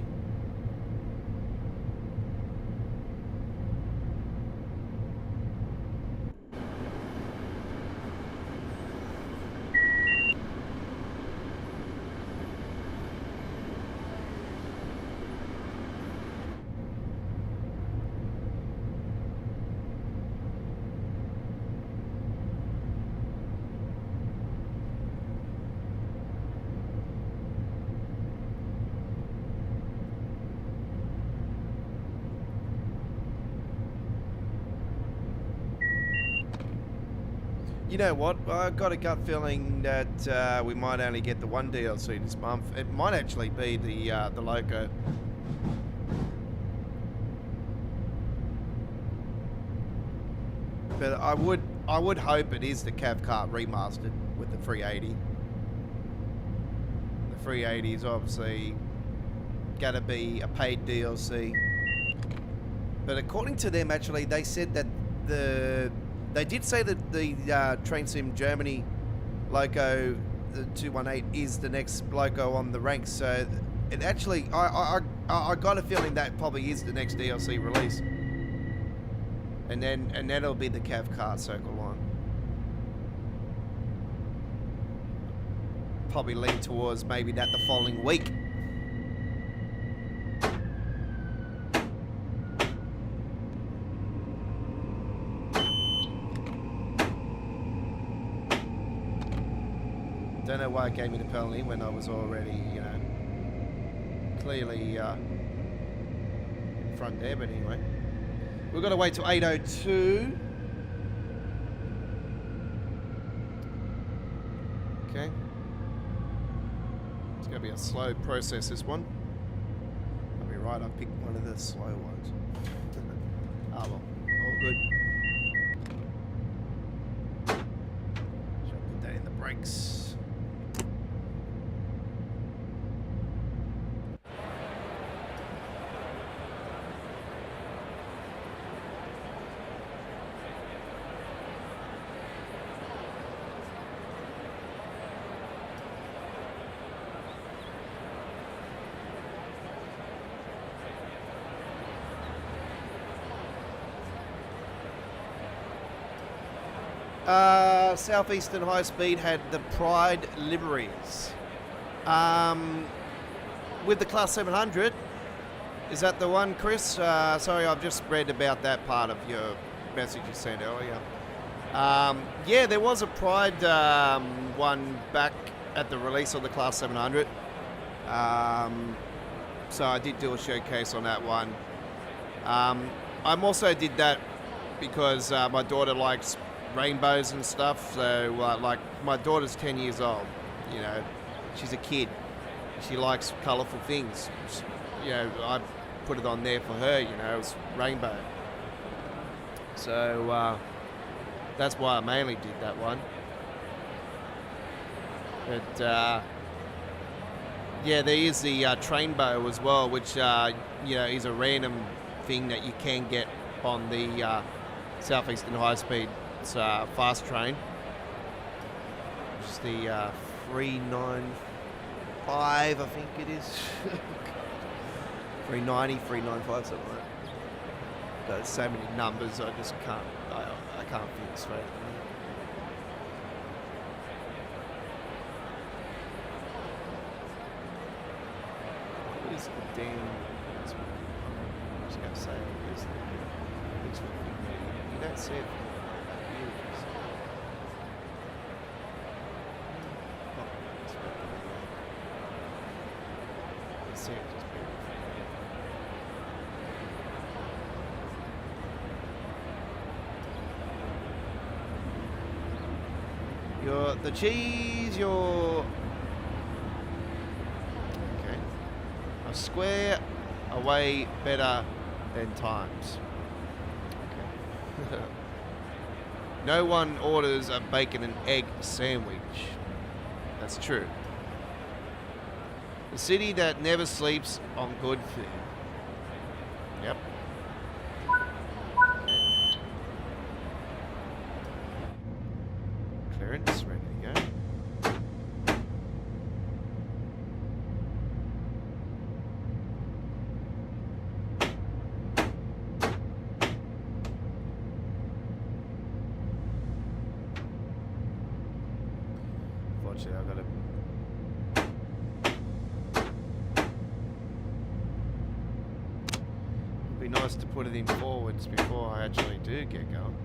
You know what? I've got a gut feeling that we might only get the one DLC this month. It might actually be the Loco. But I would hope it is the Cav Kart remastered with the 380. The 380 is obviously gonna be a paid DLC. But according to them, actually, they said that they did say that the Train Sim Germany Loco, the 218, is the next Loco on the ranks. So it actually, I got a feeling that probably is the next DLC release. And then it'll be the Cav Kart Circle Line. Probably lean towards maybe that the following week. Don't know why it gave me the penalty when I was already, you know, clearly in front there, but anyway. We've got to wait till 8:02. Okay. It's going to be a slow process, this one. I'll be right, I picked one of the slow ones. Ah, well, all good. Should I put that in the brakes? Southeastern High Speed had the Pride liveries. With the Class 700, is that the one, Chris? Sorry, I've just read about that part of your message you sent earlier. Yeah, there was a Pride one back at the release of the Class 700. So I did do a showcase on that one. I also did that because my daughter likes rainbows and stuff, so like my daughter's 10 years old, you know, she's a kid, she likes colourful things, you know, I put it on there for her, you know, it's rainbow, so that's why I mainly did that one. But yeah, there is the trainbow as well, which you know, is a random thing that you can get on the Southeastern High Speed. It's fast train, which is the 395, I think it is. 390, 395, something like that. Got so many numbers, I just can't. I can't think straight. What is the damn? I was going to say, where's the you don't see it. See it just Your the cheese, your okay. A square away better than times. Okay. No one orders a bacon and egg sandwich. That's true. The city that never sleeps on good food. Yep. Clearance, ready to go. Unfortunately, I've got to. Be nice to put it in forwards before I actually do get going.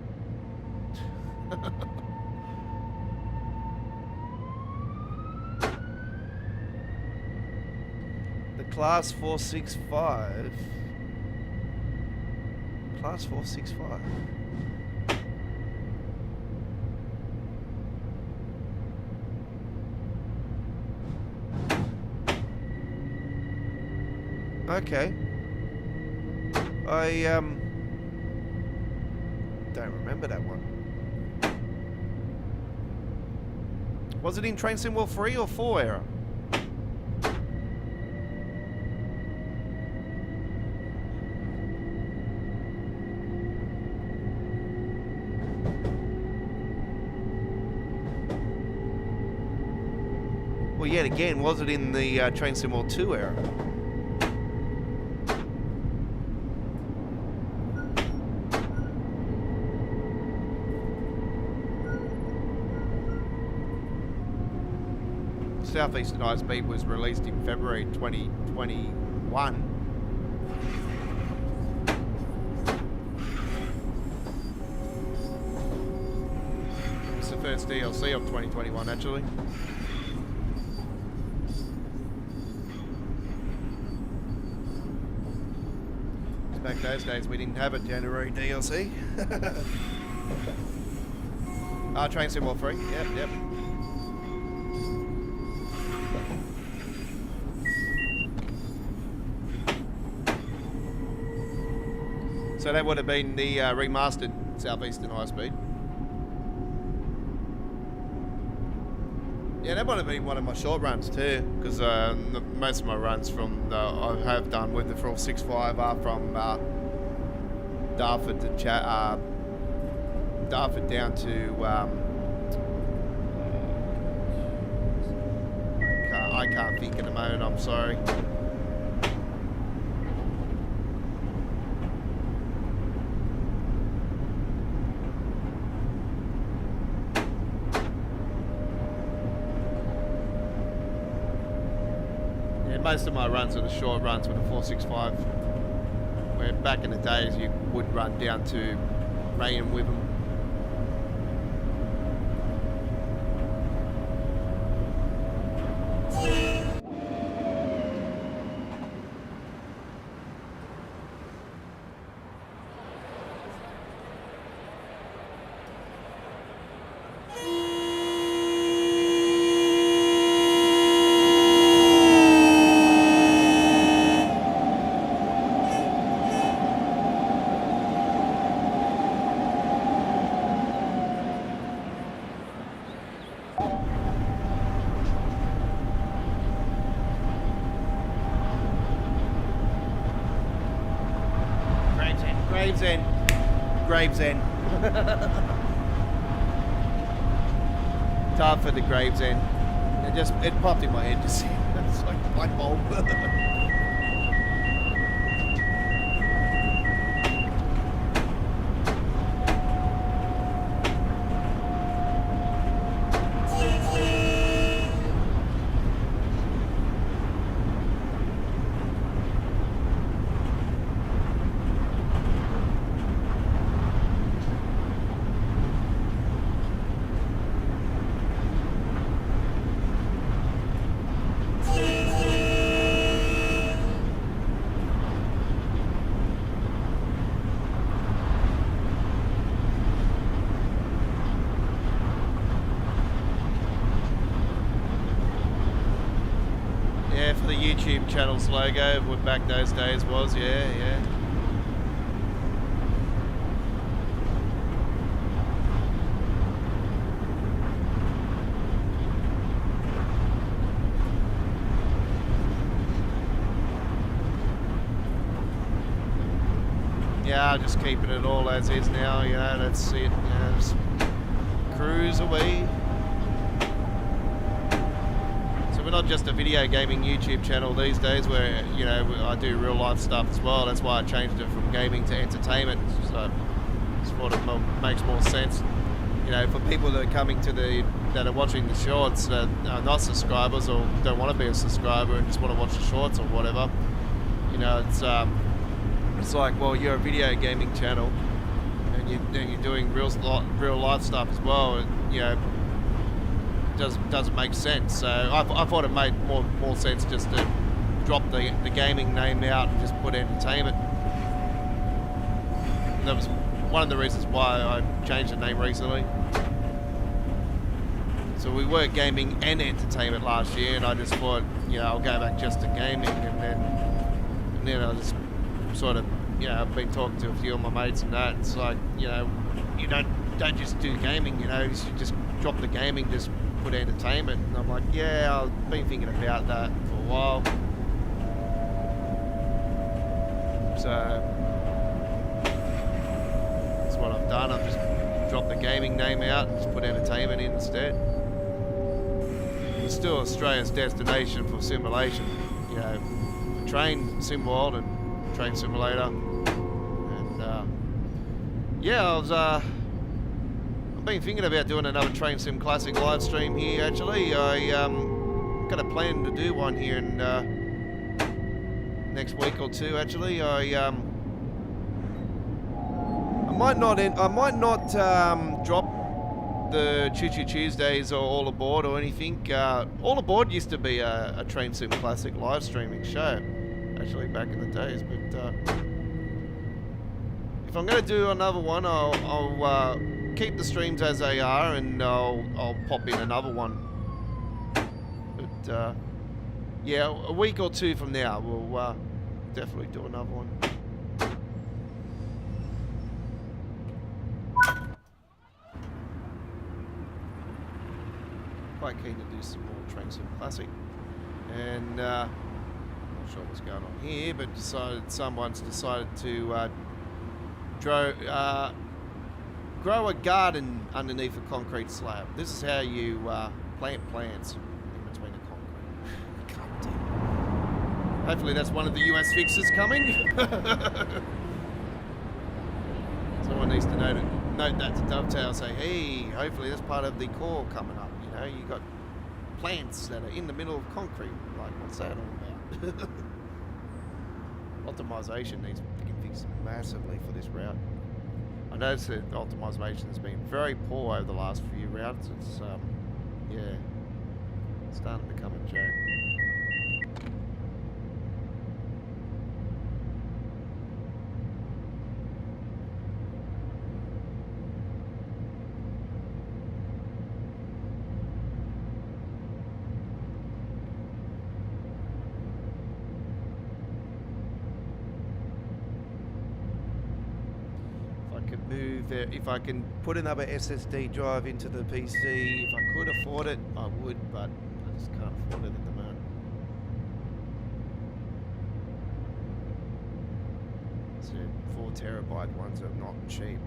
The class 465. Class 465. Okay. I don't remember that one. Was it in Train Sim World 3 or 4 era? Well, yet again, was it in the Train Sim World 2 era? Southeastern High Speed was released in February 2021. It's the first DLC of 2021, actually. Back those days, we didn't have a January DLC. Train Sim World 3, yep. So that would have been the remastered Southeastern High Speed. Yeah, that would have been one of my short runs too, because most of my runs from I have done with the 465 are from Dartford to Dartford down to I can't think at the moment. I'm sorry. Most of my runs are the short runs with the 465, where back in the days you would run down to Ray and Witham. Gravesend. Dartford to Gravesend. It popped in my head just it's like a light bulb. YouTube channel's logo, what back those days was, yeah. Yeah, just keeping it all as is now, you know, that's it, you know, just cruise away. So we're not just a video gaming YouTube channel these days where, you know, I do real life stuff as well. That's why I changed it from gaming to entertainment. So it's what it makes more sense, you know, for people that are coming to that are watching the shorts that are not subscribers or don't want to be a subscriber and just want to watch the shorts or whatever. You know, it's like, well, you're a video gaming channel, and you're doing real life stuff as well. And, you know, doesn't make sense. So I thought it made more sense just to drop the gaming name out and just put entertainment. And that was one of the reasons why I changed the name recently. So we were gaming and entertainment last year, and I just thought, you know, I'll go back just to gaming, and then I just sort of, you know, I've been talking to a few of my mates and that. It's like, you know, you don't just do gaming, you know, you should just drop the gaming, just put entertainment. And I'm like, yeah, I've been thinking about that for a while. So that's what I've done. I've just dropped the gaming name out and just put entertainment in instead. It's still Australia's destination for simulation, you know, train sim world and train simulator. And yeah, I've been thinking about doing another Train Sim Classic live stream here. Actually, I got a plan to do one here in next week or two. Actually, I might not drop the Choo Choo Tuesdays or All Aboard or anything. All Aboard used to be a Train Sim Classic live streaming show, actually, back in the days. But if I'm going to do another one, I'll keep the streams as they are, and I'll pop in another one. But yeah, a week or two from now, we'll definitely do another one. Quite keen to do some more Train Sim Classic, and not sure what's going on here, but someone's decided to grow a garden underneath a concrete slab. This is how you plant plants in between the concrete. God damn. Hopefully that's one of the US fixes coming. Someone needs to note that to Dovetail, say, hey, hopefully that's part of the core coming up. You know, you got plants that are in the middle of concrete. Like, what's that all about? Optimization needs to get fixed massively for this route. I noticed that optimization has been very poor over the last few routes. It's yeah, it's starting to become a joke. If I can put another SSD drive into the PC, if I could afford it, I would, but I just can't afford it at the moment. So 4 terabyte ones are not cheap.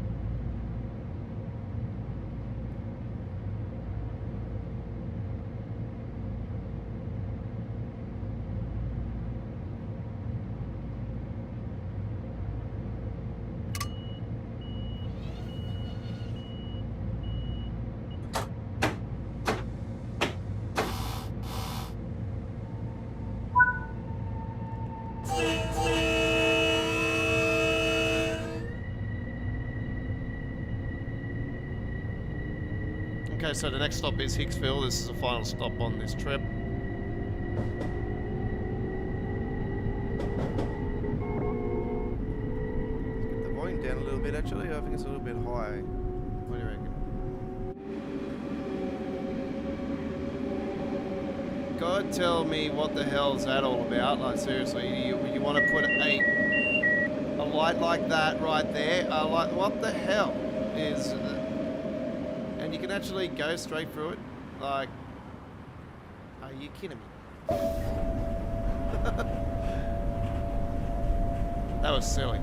Okay, so the next stop is Hicksville. This is the final stop on this trip. Let's get the volume down a little bit, actually. I think it's a little bit high. What do you reckon? God tell me what the hell's that all about? Like seriously, you want to put a light like that right there? Like what the hell is? And you can actually go straight through it. Like, are you kidding me? That was silly.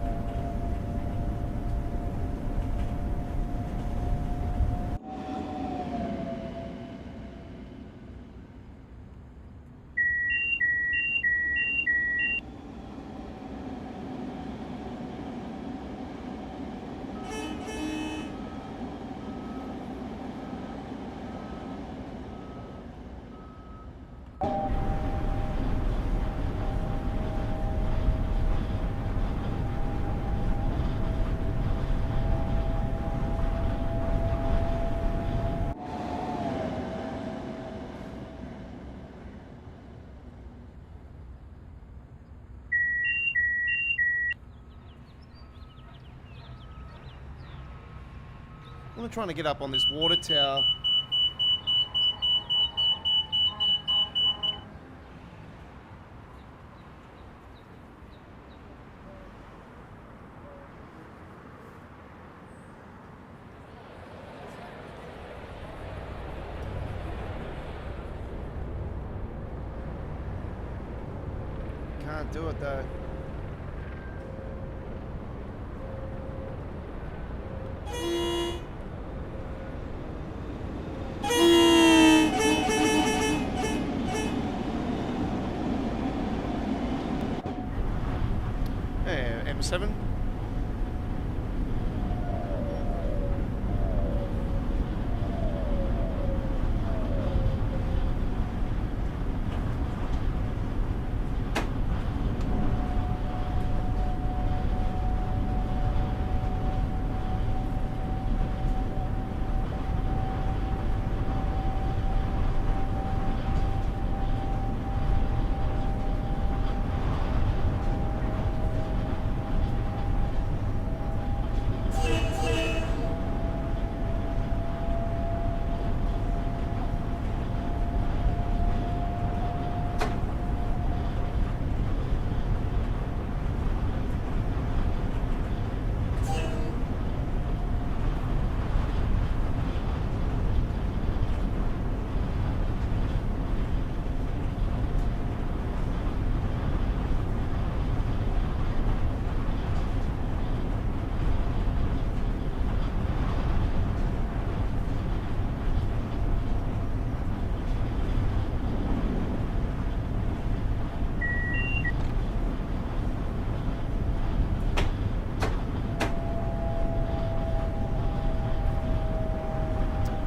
I'm trying to get up on this water tower. Can't do it though. M7.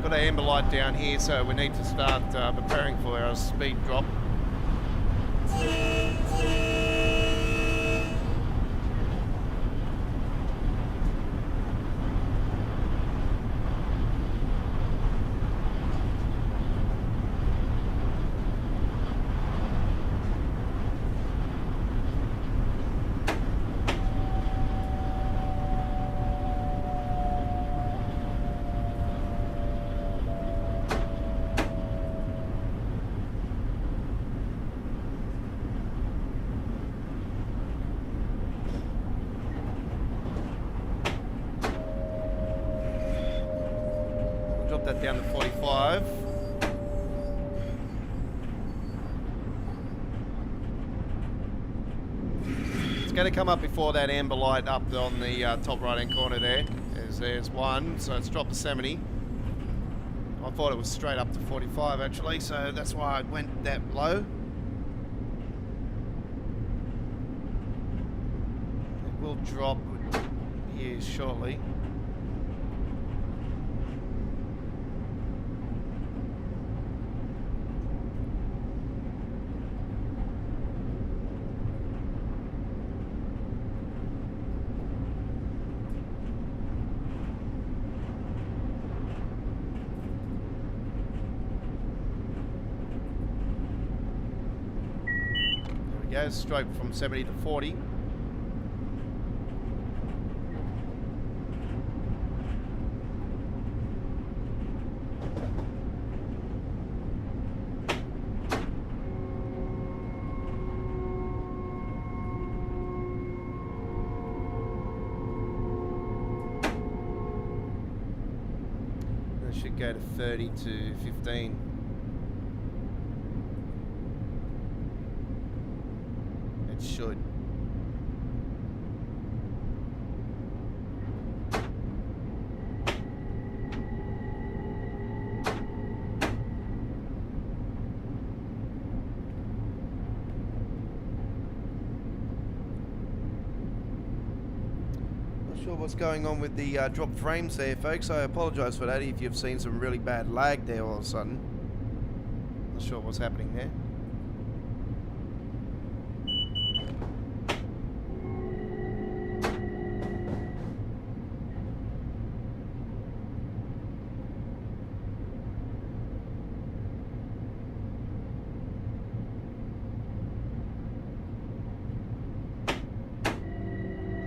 Got an amber light down here, so we need to start preparing for our speed drop. Drop that down to 45. It's going to come up before that amber light up on the top right hand corner there. There's one, so it's dropped to 70. I thought it was straight up to 45 actually, so that's why I went that low. It will drop here shortly. There we go, straight from 70 to 40. go to 30 to 15. It should. Sure what's going on with the drop frames there, folks. I apologise for that if you've seen some really bad lag there all of a sudden. Not sure what's happening there.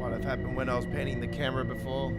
Might have happened when I was panning the camera before.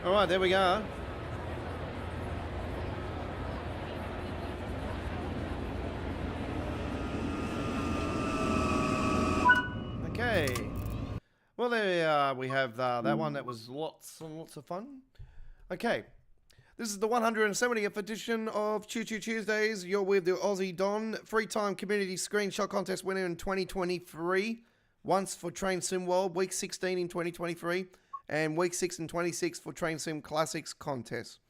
Alright, there we go. Okay. Well, there we have that one. That was lots and lots of fun. Okay. This is the 170th edition of Choo Choo Tuesdays. You're with the Aussie Don. Free time community screenshot contest winner in 2023. Once for Train Sim World, week 16 in 2023. And week 6 and 26 for Train Sim Classics contest.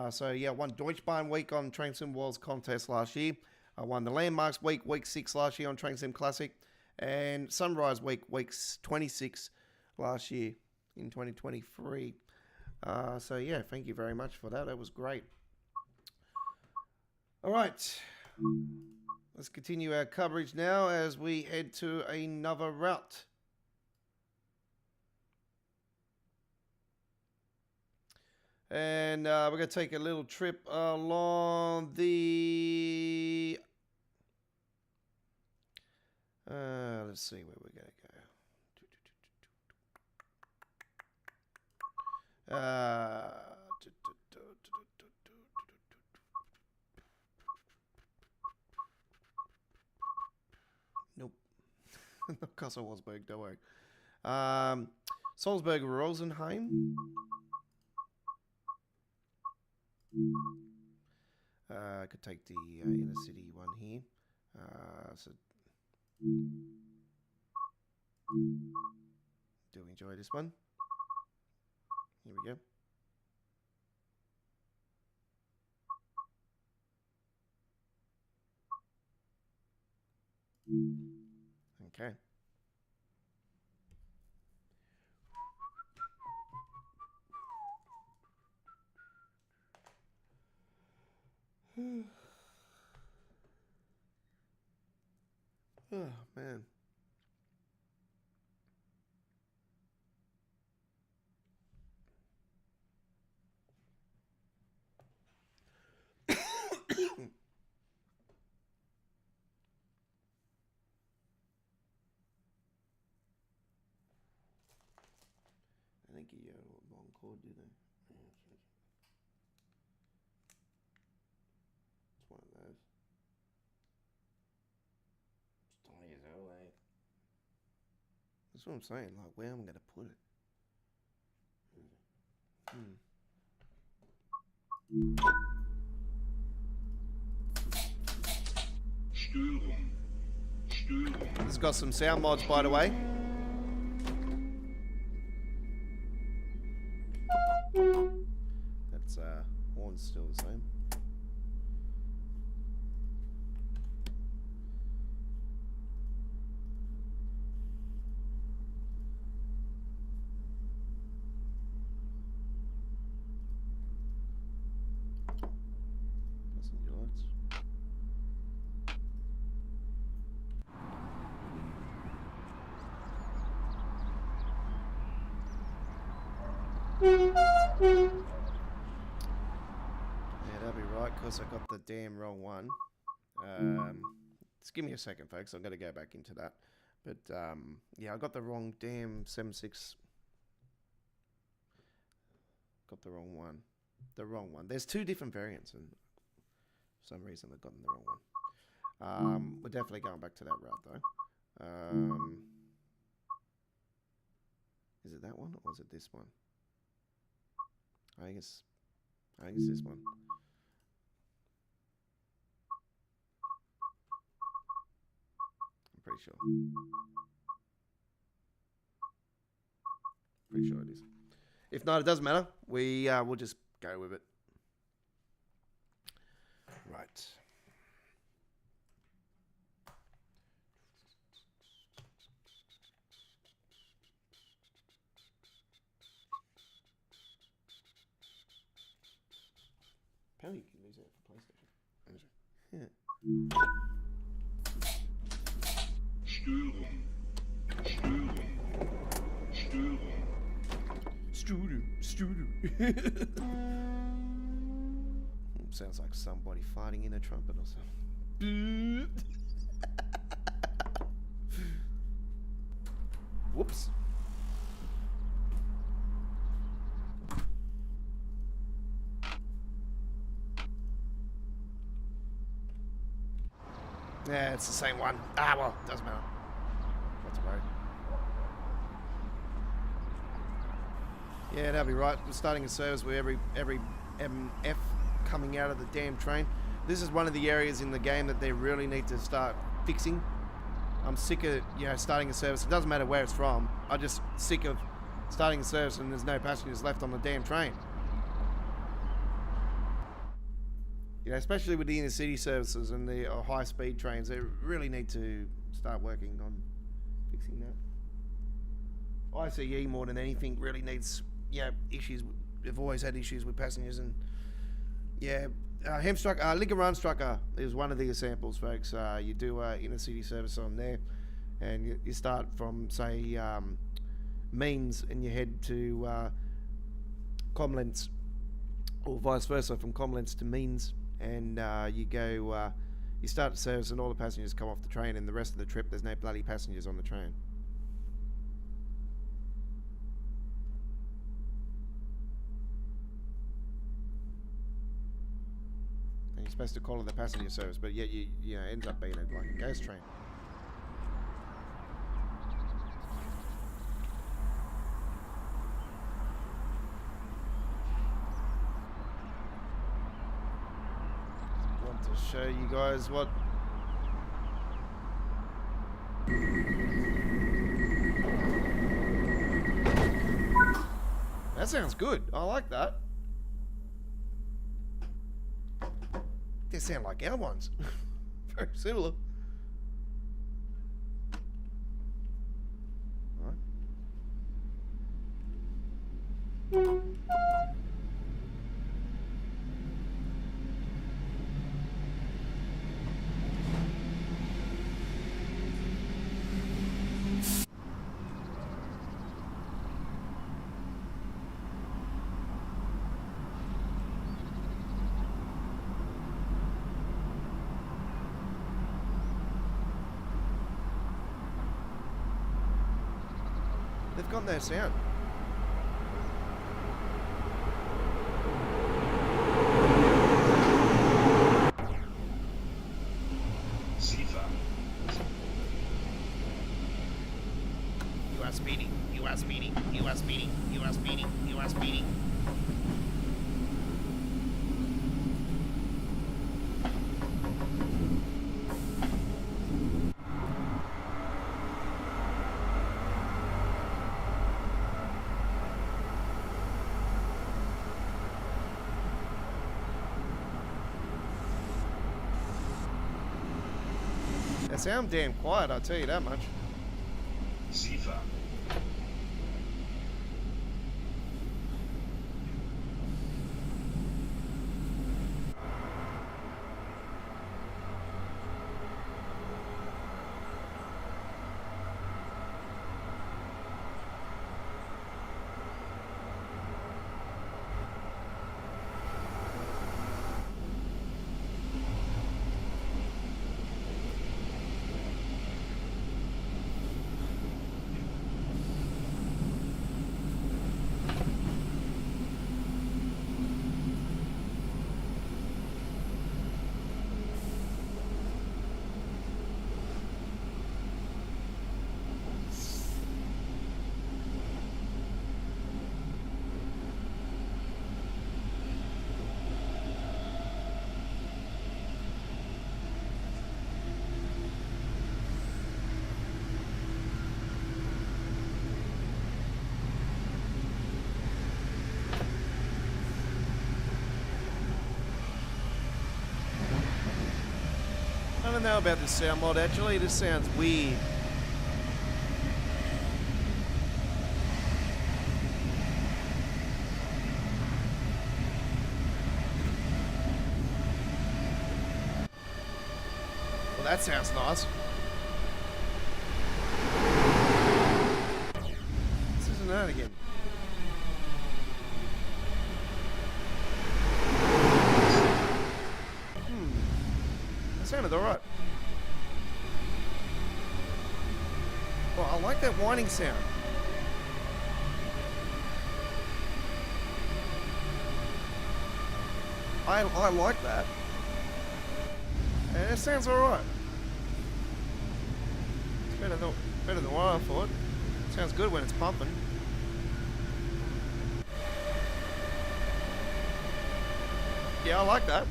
So yeah, won Deutschbahn week on Train Sim World's contest last year. I won the Landmarks week 6 last year on Train Sim Classic. And Sunrise week 26 last year in 2023. So yeah, thank you very much for that. That was great. All right. Let's continue our coverage now as we head to another route. And we're going to take a little trip along the... let's see where we're going to go. Nope. Not Castle Wolfsburg, don't worry. Salzburg Rosenheim. I could take the inner city one here. So do enjoy this one. Here we go. Okay. Oh, man. I think you got a long cord, do they? It's one of those. It's tiny as hell, eh? That's what I'm saying. Like, where am I going to put it? This has got some sound mods, by the way. That's horn's still the same. Passenger lights. Yeah, that'll be right, because I got the damn wrong one. Just give me a second, folks. I've got to go back into that. But, yeah, I got the wrong damn 7.6. Got the wrong one. The wrong one. There's two different variants, and for some reason I've gotten the wrong one. We're definitely going back to that route, though. Is it that one, or is it this one? I think it's this one. I'm pretty sure. Pretty sure it is. If not, it doesn't matter. We'll just go with it. Right. Apparently you can use it for PlayStation. Yeah. Studer. Sounds like somebody fighting in a trumpet or something. Whoops. Yeah, it's the same one. Ah, well, doesn't matter. What's worry? Yeah, that'll be right. We're starting a service with every MF coming out of the damn train. This is one of the areas in the game that they really need to start fixing. I'm sick of, starting a service. It doesn't matter where it's from. I'm just sick of starting a service and there's no passengers left on the damn train. Especially with the inner city services and the high-speed trains, they really need to start working on fixing that. ICE more than anything really needs, issues. They've always had issues with passengers, and Link and Run Strucker is one of the examples, folks. You do inner city service on there, and you start from say Means and you head to Comlens, or vice versa from Comlens to Means. And you go, you start the service and all the passengers come off the train, and the rest of the trip there's no bloody passengers on the train. And you're supposed to call it the passenger service, but yet you ends up being like a ghost train. To show you guys what that sounds good. I like that. They sound like our ones. Very similar. All right. they've got no sound. You are speeding. You are speeding. You are speeding. You are speeding. You are speeding. They sound damn quiet, I'll tell you that much. Sifa. I don't know about this sound mod actually, this sounds weird. Well, that sounds nice. This isn't that again. That sounded alright. Well, I like that whining sound. I like that. And it sounds alright. It's better than what I thought. It sounds good when it's pumping. Yeah, I like that.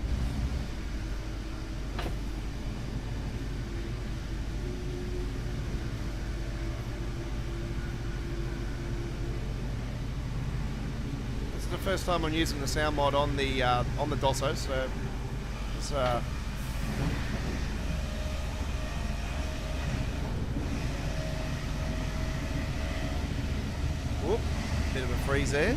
The first time I'm using the sound mod on the Dosso, so it's whoop, bit of a freeze there.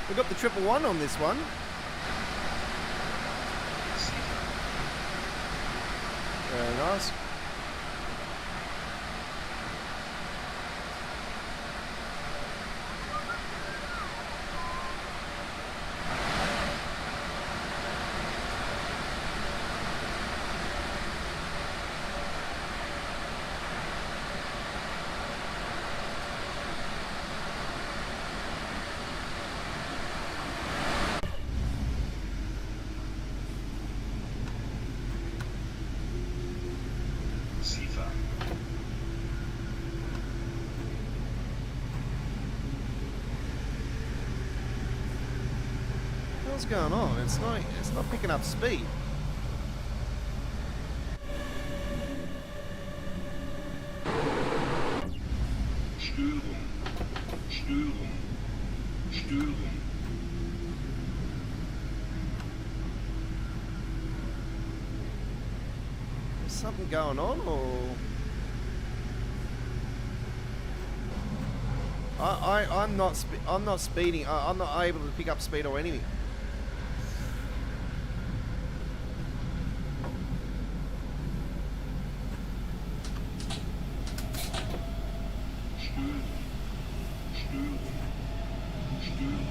We got the 111 on this one. Very nice. hell's going on? It's not picking up speed. Störung. Störung. Störung. Is something going on, or I'm not speeding. I'm not able to pick up speed or anything. Störung. Störung. Störung.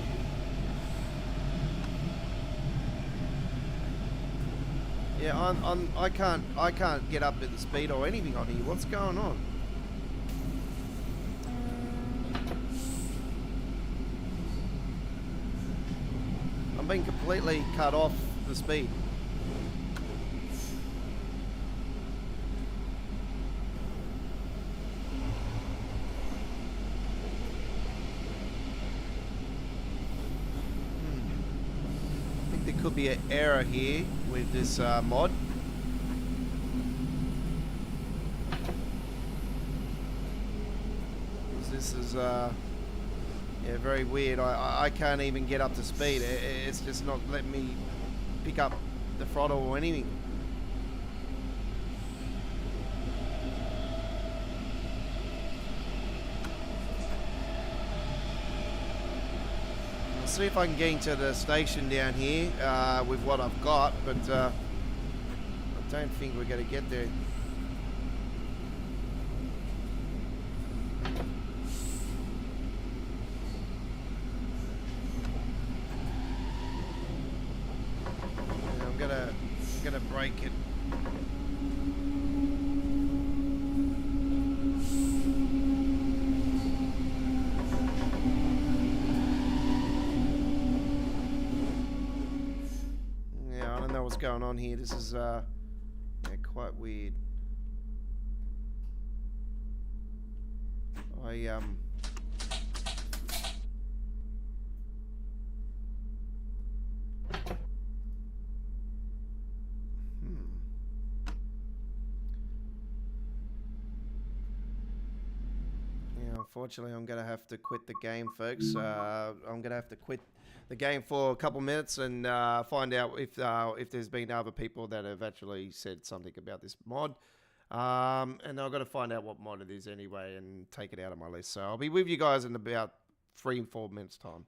Yeah, I can't get up to the speed or anything on here. What's going on? I'm being completely cut off the speed. I think there could be an error here with this mod. This is yeah, very weird. I can't even get up to speed. It's just not letting me pick up the throttle or anything. I'll see if I can get into the station down here with what I've got, but I don't think we're going to get there. I'm gonna break it. Yeah, I don't know what's going on here. This is yeah, quite weird. Unfortunately, I'm going to have to quit the game, folks. I'm going to have to quit the game for a couple minutes and find out if there's been other people that have actually said something about this mod. And I've got to find out what mod it is anyway and take it out of my list. So I'll be with you guys in about 3 and 4 minutes time.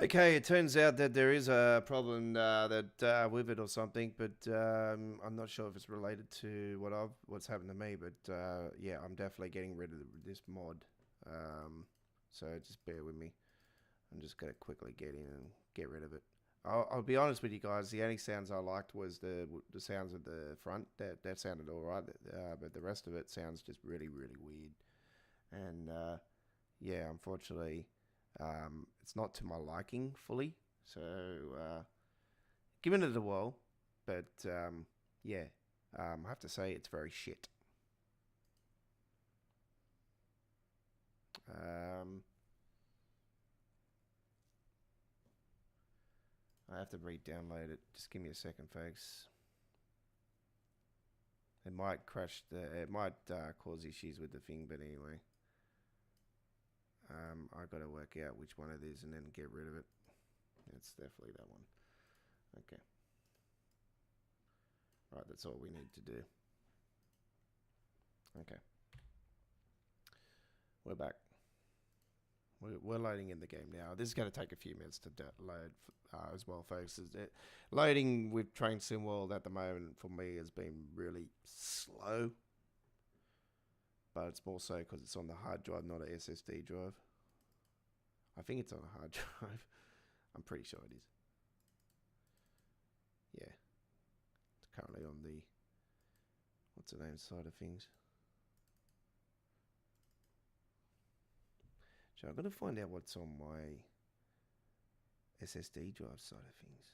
Okay, it turns out that there is a problem with it or something, but I'm not sure if it's related to what's happened to me. But yeah, I'm definitely getting rid of this mod. So just bear with me. I'm just gonna quickly get in and get rid of it. I'll be honest with you guys. The only sounds I liked was the sounds of the front. That sounded all right, but the rest of it sounds just really weird. And yeah, unfortunately. It's not to my liking fully, so giving it a whirl, but yeah, I have to say it's very shit. I have to re-download it. Just give me a second, folks. It might crash it might cause issues with the thing, but anyway. I got to work out which one it is and then get rid of it. It's definitely that one. Okay. Right, that's all we need to do. Okay. We're back. We're loading in the game now. This is going to take a few minutes to load as well, folks. Loading with Train Sim World at the moment for me has been really slow. But it's more so because it's on the hard drive, not an SSD drive. I think it's on a hard drive. I'm pretty sure it is. Yeah. It's currently on the, what's the name side of things. So I'm going to find out what's on my SSD drive side of things.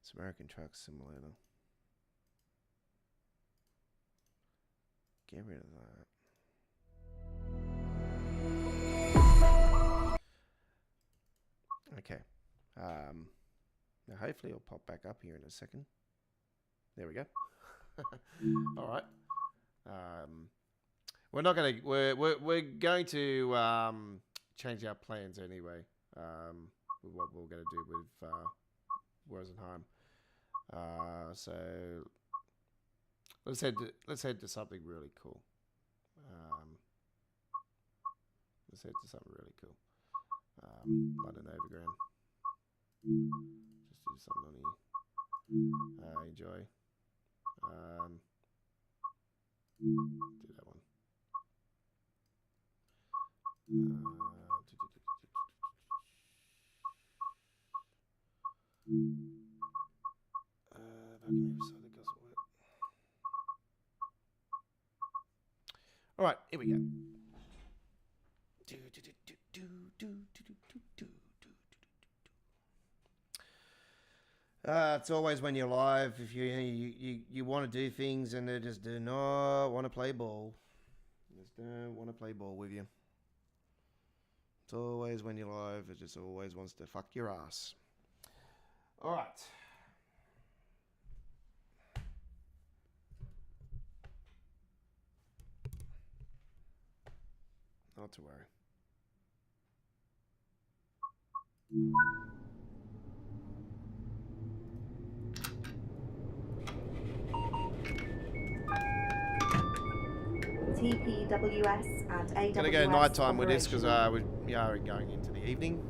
It's American Truck Simulator. Get rid of that. Okay. Now hopefully it'll pop back up here in a second. There we go. All right. We're not going to. We're going to change our plans anyway. With what we're going to do with Rosenheim. So let's head to something really cool. Let's head to something really cool. London Overground. Just do something on here. Enjoy. Do that one. All right, here we go. It's always when you're live, if you want to do things and they just do not want to play ball. Just don't want to play ball with you. It's always when you're live, it just always wants to fuck your ass. All right. Not to worry. TPWS and AWS. Gonna go nighttime with this because we are going into the evening.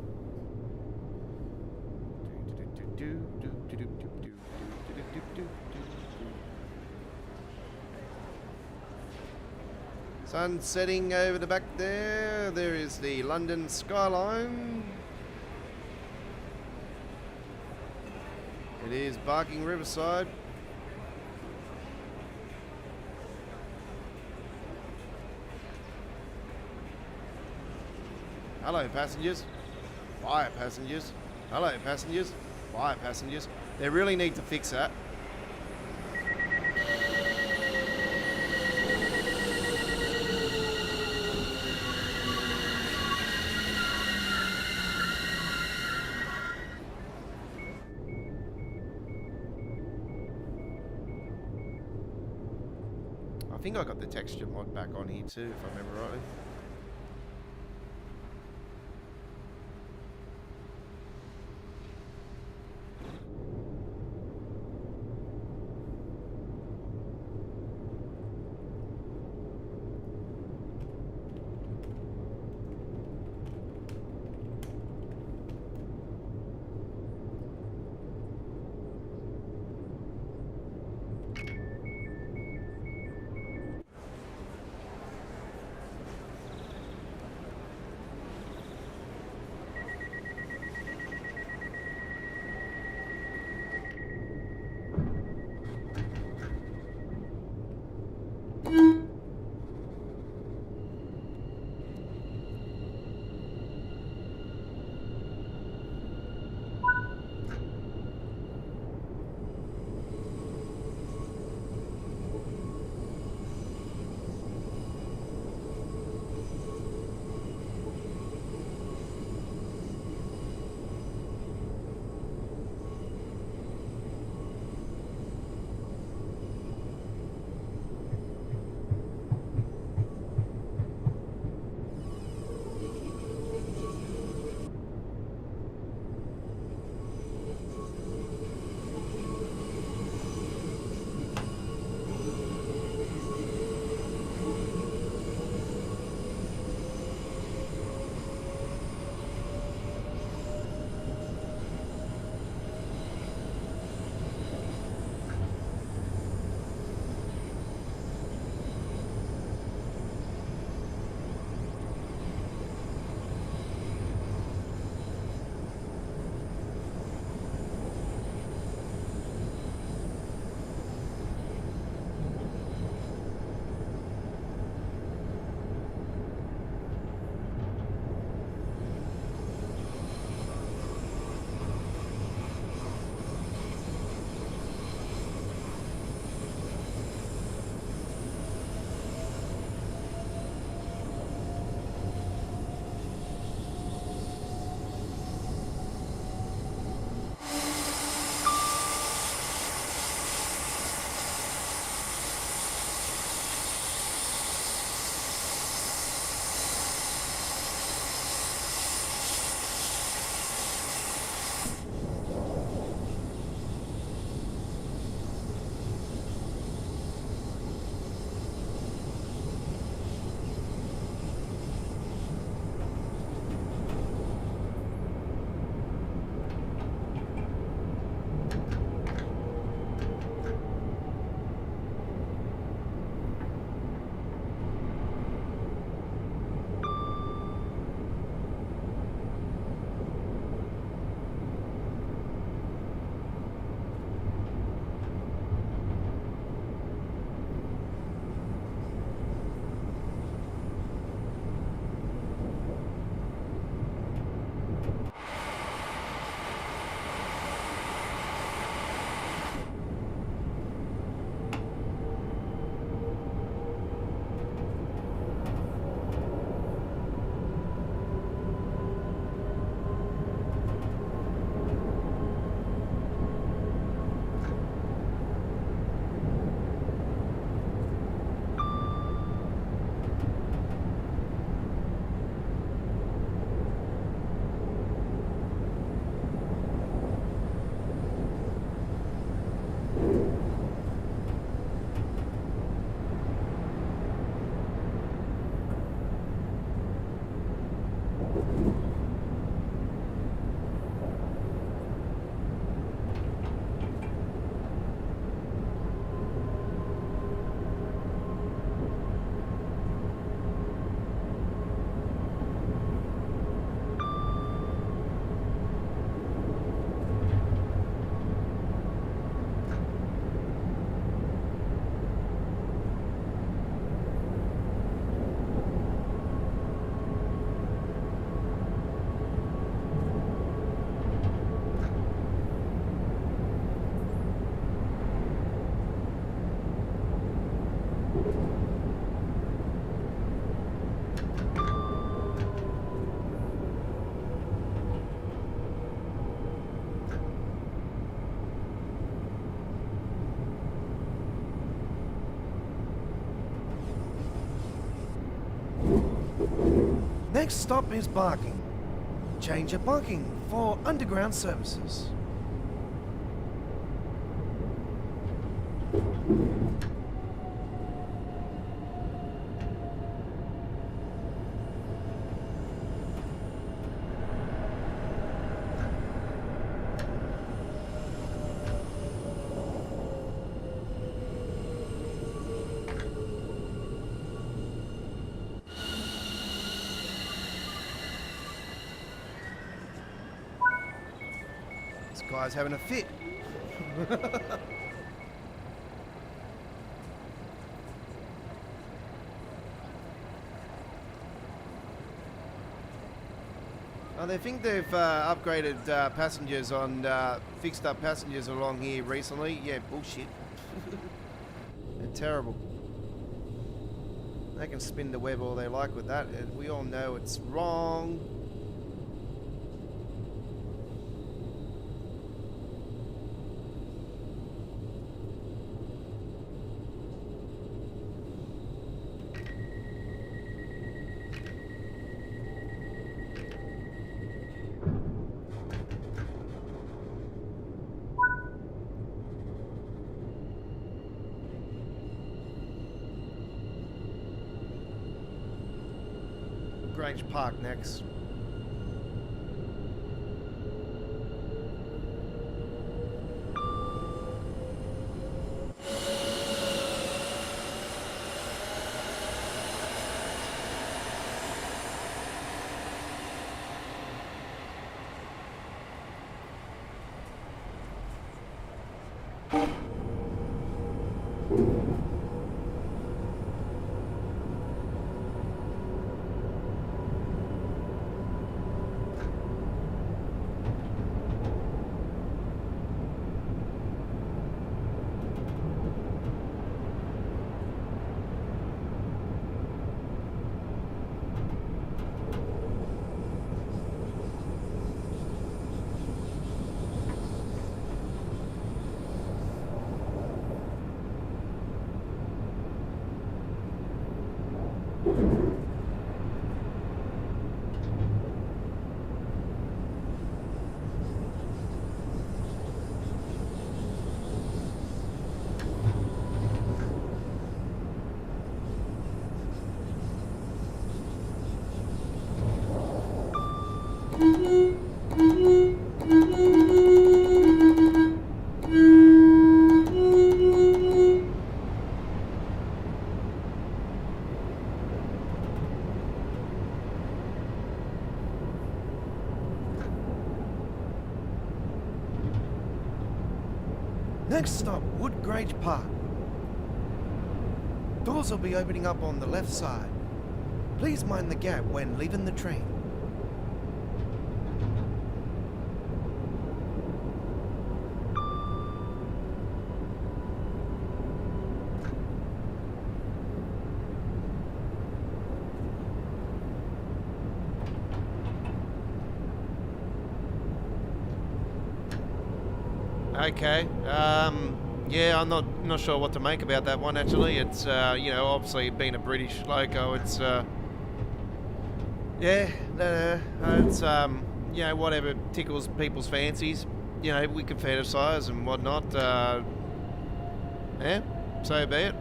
Sun setting over the back there. There is the London skyline. It is Barking Riverside. Hello, passengers. Bye, passengers. Hello, passengers. Bye, passengers. They really need to fix that. I think I got the texture mod back on here too, if I remember rightly. Next stop is Barking. Change at Barking for underground services. This guy's having a fit. Oh, they think they've upgraded passengers on, fixed up passengers along here recently. Yeah, bullshit. They're terrible. They can spin the web all they like with that. And we all know it's wrong. Grange Park next. Next stop, Woodgrange Park. Doors will be opening up on the left side. Please mind the gap when leaving the train. Okay. Yeah, I'm not sure what to make about that one actually. It's you know, obviously being a British loco, it's yeah, it's you know, whatever tickles people's fancies. You know, we can fantasize and whatnot. Yeah, so be it.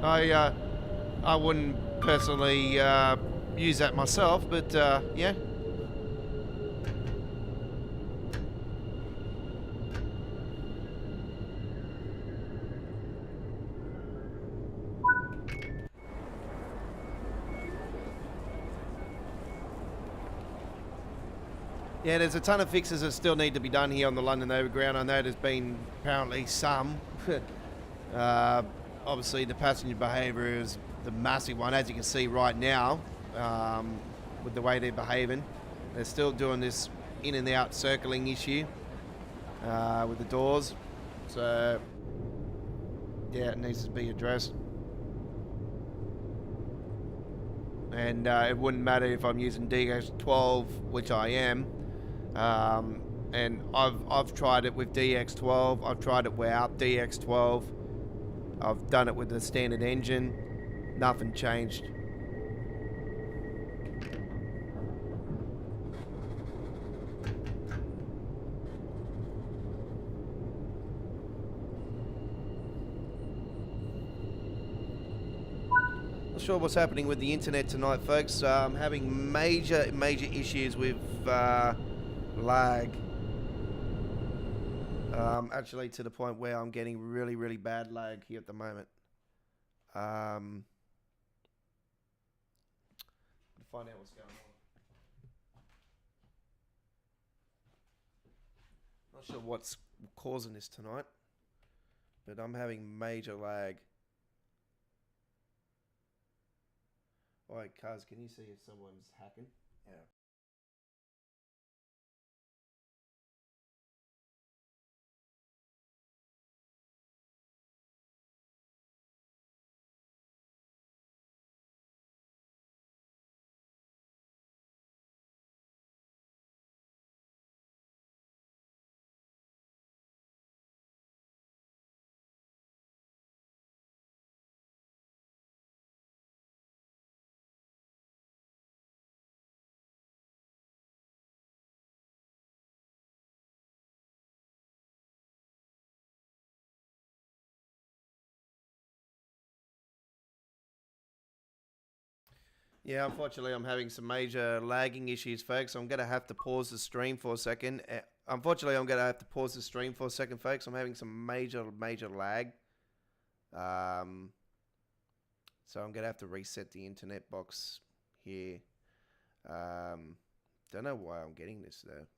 I wouldn't personally use that myself, but yeah. Yeah, there's a ton of fixes that still need to be done here on the London Overground. I know there's been apparently some. Obviously, the passenger behaviour is the massive one, as you can see right now, with the way they're behaving. They're still doing this in and out circling issue with the doors. So, yeah, it needs to be addressed. And it wouldn't matter if I'm using DX12, which I am. And I've tried it with DX12. I've tried it without DX12. I've done it with the standard engine. Nothing changed. Not sure what's happening with the internet tonight, folks. I'm having major issues with lag. Actually, to the point where I'm getting really bad lag here at the moment. To find out what's going on. Not sure what's causing this tonight, but I'm having major lag. Alright, Kaz, can you see if someone's hacking? Yeah. Yeah, unfortunately, I'm having some major lagging issues, folks. I'm going to have to pause the stream for a second. Unfortunately, I'm going to have to pause the stream for a second, folks. I'm having some major lag. So I'm going to have to reset the internet box here. Don't know why I'm getting this, though.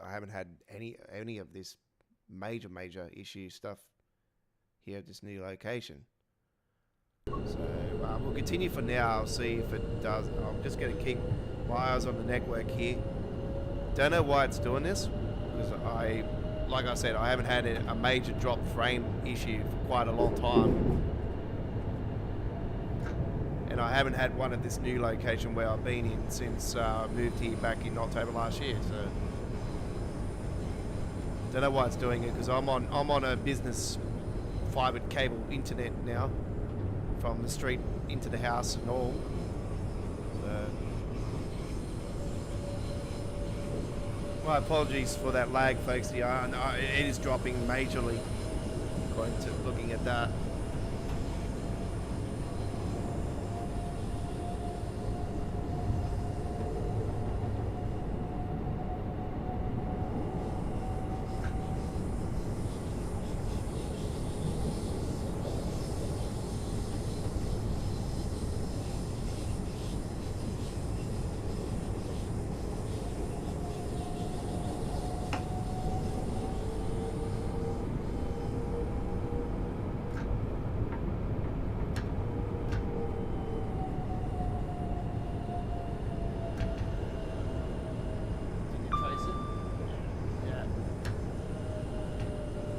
I haven't had any of this major issue stuff here at this new location. So we'll continue for now. I'll see if it does. I'm just going to keep my eyes on the network here. Don't know why it's doing this, because like I said, I haven't had a major drop frame issue for quite a long time. And I haven't had one at this new location where I've been in since I moved here back in October last year. So don't know why it's doing it, because I'm on a business fibered cable internet now, from the street into the house and all. So, my apologies for that lag, folks. Yeah, it is dropping majorly, according to looking at that.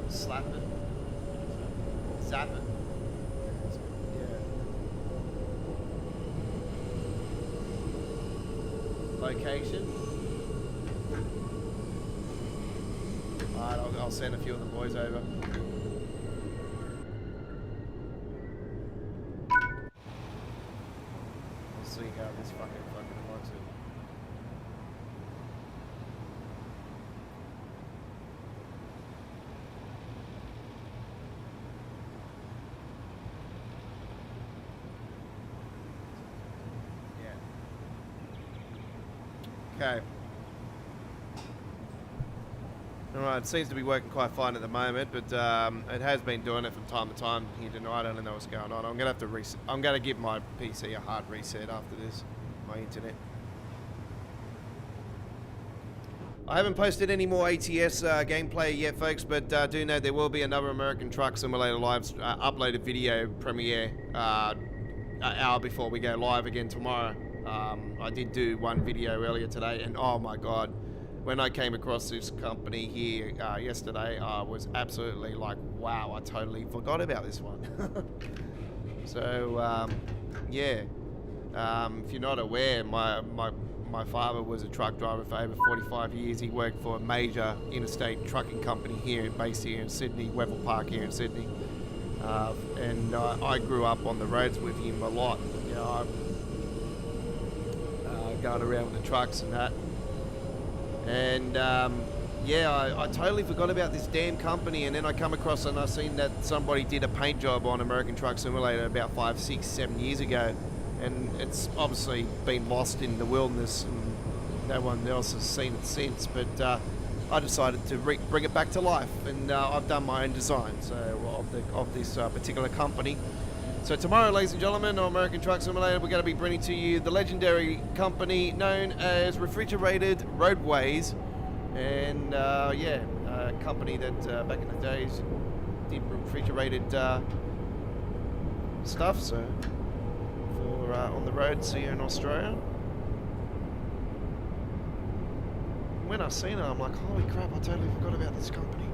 Slap it. Zap it. Yeah. Location. Alright, I'll send a few of the boys over. We'll see how this fucking likes it. Okay. Alright, it seems to be working quite fine at the moment, but it has been doing it from time to time here tonight. I don't know what's going on. I'm gonna have to reset. I'm gonna give my PC a hard reset after this, my internet. I haven't posted any more ATS gameplay yet, folks, but do know there will be another American Truck Simulator live uploaded video premiere an hour before we go live again tomorrow. I did do one video earlier today, and oh my god, when I came across this company here yesterday, I was absolutely like, wow, I totally forgot about this one. So yeah, if you're not aware, my father was a truck driver for over 45 years. He worked for a major interstate trucking company based here in Sydney, Weville Park here in Sydney. And I grew up on the roads with him a lot. You know, going around with the trucks and that. And yeah, I totally forgot about this damn company, and then I come across and I seen that somebody did a paint job on American Truck Simulator about 5, 6, 7 years ago, and it's obviously been lost in the wilderness, and no one else has seen it since. But I decided to bring it back to life, and I've done my own design of this particular company. So tomorrow, ladies and gentlemen, on American Truck Simulator, we're going to be bringing to you the legendary company known as Refrigerated Roadways. And yeah, a company that back in the days did refrigerated stuff, so for on the roads here in Australia. When I seen it, I'm like, holy crap, I totally forgot about this company.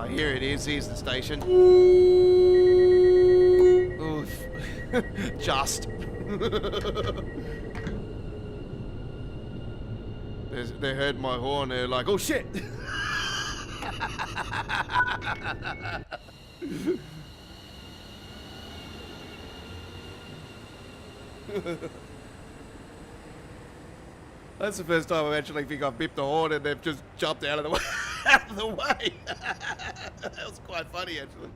Here it is, here's the station. Oof. Just. They heard my horn, they're like, oh shit! That's the first time I actually think I've bipped the horn and they've just jumped out of the way. Out of the way. That was quite funny, actually.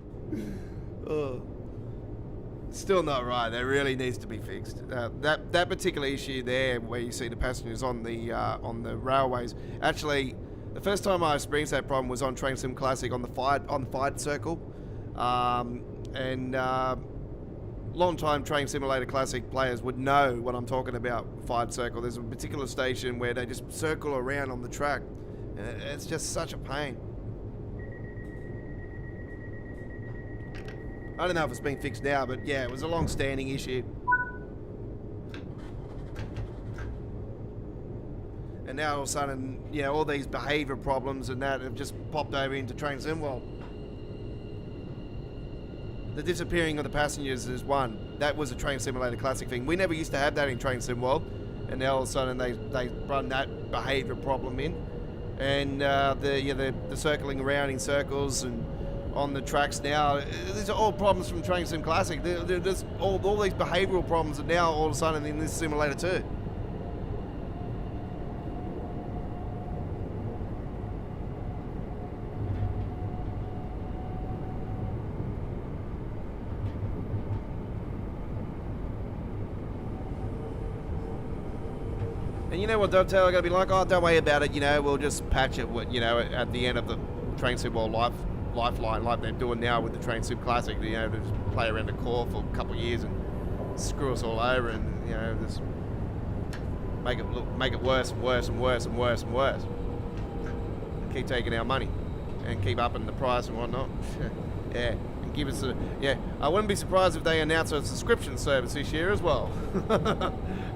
Oh. Still not right. That really needs to be fixed. That particular issue there, where you see the passengers on the railways. Actually, the first time I experienced that problem was on Train Sim Classic on the Fired Circle, and long-time Train Simulator Classic players would know what I'm talking about. Fired Circle. There's a particular station where they just circle around on the track. It's just such a pain. I don't know if it's been fixed now, but yeah, it was a long-standing issue. And now all of a sudden, you know, all these behaviour problems and that have just popped over into Train Sim World. The disappearing of the passengers is one. That was a Train Simulator Classic thing. We never used to have that in Train Sim World, and now all of a sudden they run that behaviour problem in. And the circling around in circles and on the tracks now, these are all problems from Train Sim Classic. They're just all these behavioural problems are now all of a sudden in this simulator too. And you know what Dovetail are going to be like? Oh, don't worry about it, you know, we'll just patch it, you know, at the end of the Train Sim World lifeline, like they're doing now with the Train Sim Classic, you know, to just play around the core for a couple of years and screw us all over and, you know, just make it worse and worse and worse and worse and worse. And keep taking our money and keep upping the price and whatnot. Yeah. Give us I wouldn't be surprised if they announce a subscription service this year as well.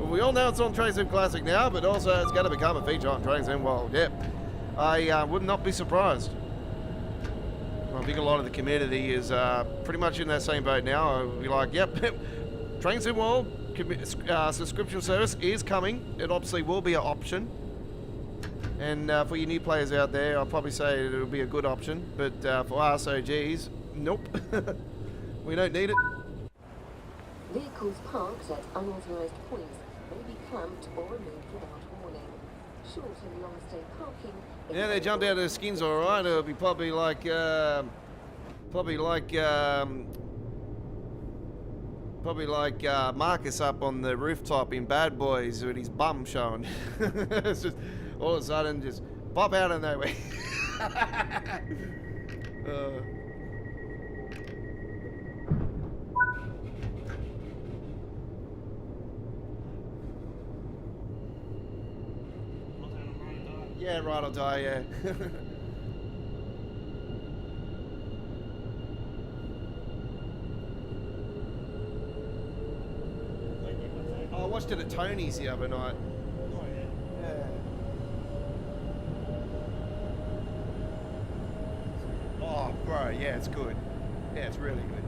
We all know it's on Train Sim Classic now, but also it's going to become a feature on Train Sim World. Yep, I would not be surprised. I think a lot of the community is pretty much in that same boat now. I would be like, yep, Train Sim World subscription service is coming. It obviously will be an option. And for you new players out there, I'll probably say it'll be a good option. But for us OGs, nope. We don't need it. Vehicles parked at unauthorised points may be clamped or removed without warning. Short and long stay parking. Yeah, they jumped out of their skins all right. It'll be probably like Marcus up on the rooftop in Bad Boys with his bum showing. It's just all of a sudden just pop out of nowhere. Yeah, ride or die, yeah. Oh, I watched it at Tony's the other night. Yeah. Oh, bro, yeah, it's good. Yeah, it's really good.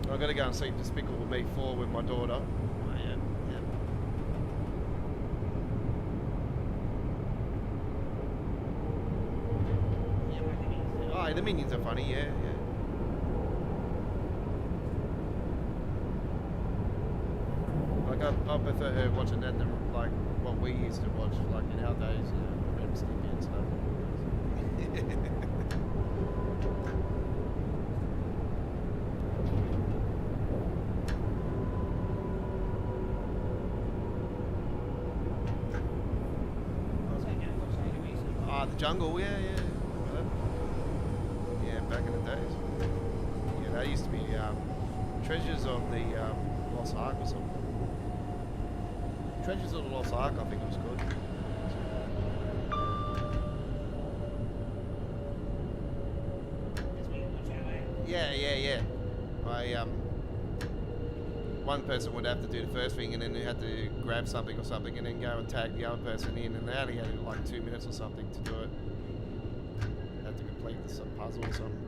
I've got to go and see Despicable Me 4 with my daughter. Oh, yeah, yeah. Oh, the Minions are funny, yeah, yeah. Like, I prefer her watching that than, like, what we used to watch, like, in our days, you know, Rem Stimpy and stuff. Jungle, yeah, yeah. Yeah, back in the days. Yeah, that used to be Treasures of the Lost Ark or something. Treasures of the Lost Ark, I think it was called. Yeah, yeah, yeah. One person would have to do the first thing and then they had to grab something or something and then go and tag the other person in, and they only had like 2 minutes or something to do it. Had to complete some puzzle or something.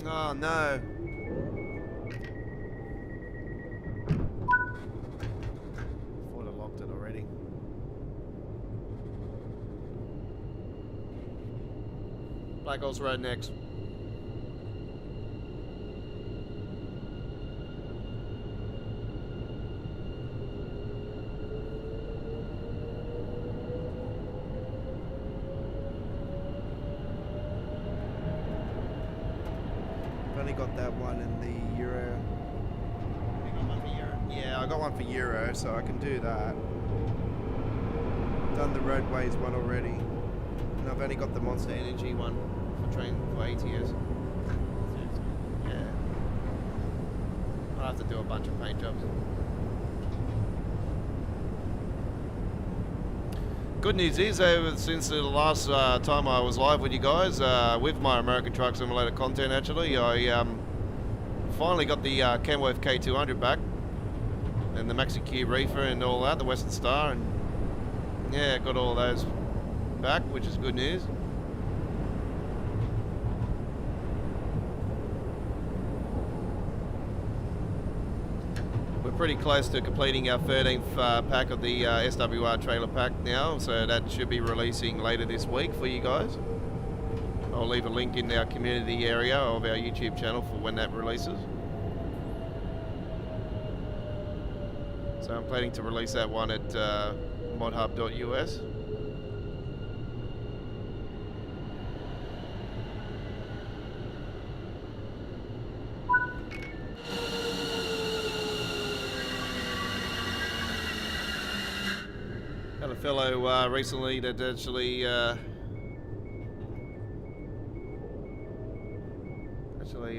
Oh no. Thought I locked it already. Black Horse Road next. Got that one in the Euro. You got one for Euro? Yeah, I got one for Euro, so I can do that. Done the roadways one already, and I've only got the Monster Energy one for ATS. Yeah, I'll have to do a bunch of paint jobs. Good news is, since the last time I was live with you guys, with my American Truck Simulator content actually, I finally got the Kenworth K200 back, and the Maxi Q Reefer and all that, the Western Star, and yeah, got all those back, which is good news. Pretty close to completing our 13th pack of the SWR trailer pack now, so that should be releasing later this week for you guys. I'll leave a link in our community area of our YouTube channel for when that releases. So I'm planning to release that one at modhub.us. Had a fellow recently that actually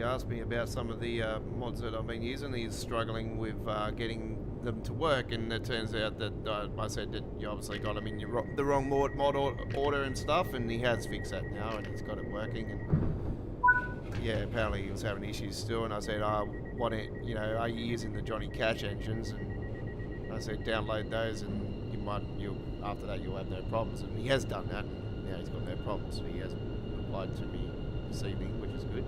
asked me about some of the mods that I've been using. He's struggling with getting them to work, and it turns out that I said that you obviously got them in the wrong mod order and stuff, and he has fixed that now and he's got it working. And yeah, apparently he was having issues still, and I said, are you using the Johnny Cash engines? And I said, download those and after that you'll have no problems. And he has done that. Yeah, he's got no problems. So he has replied to me this evening, which is good.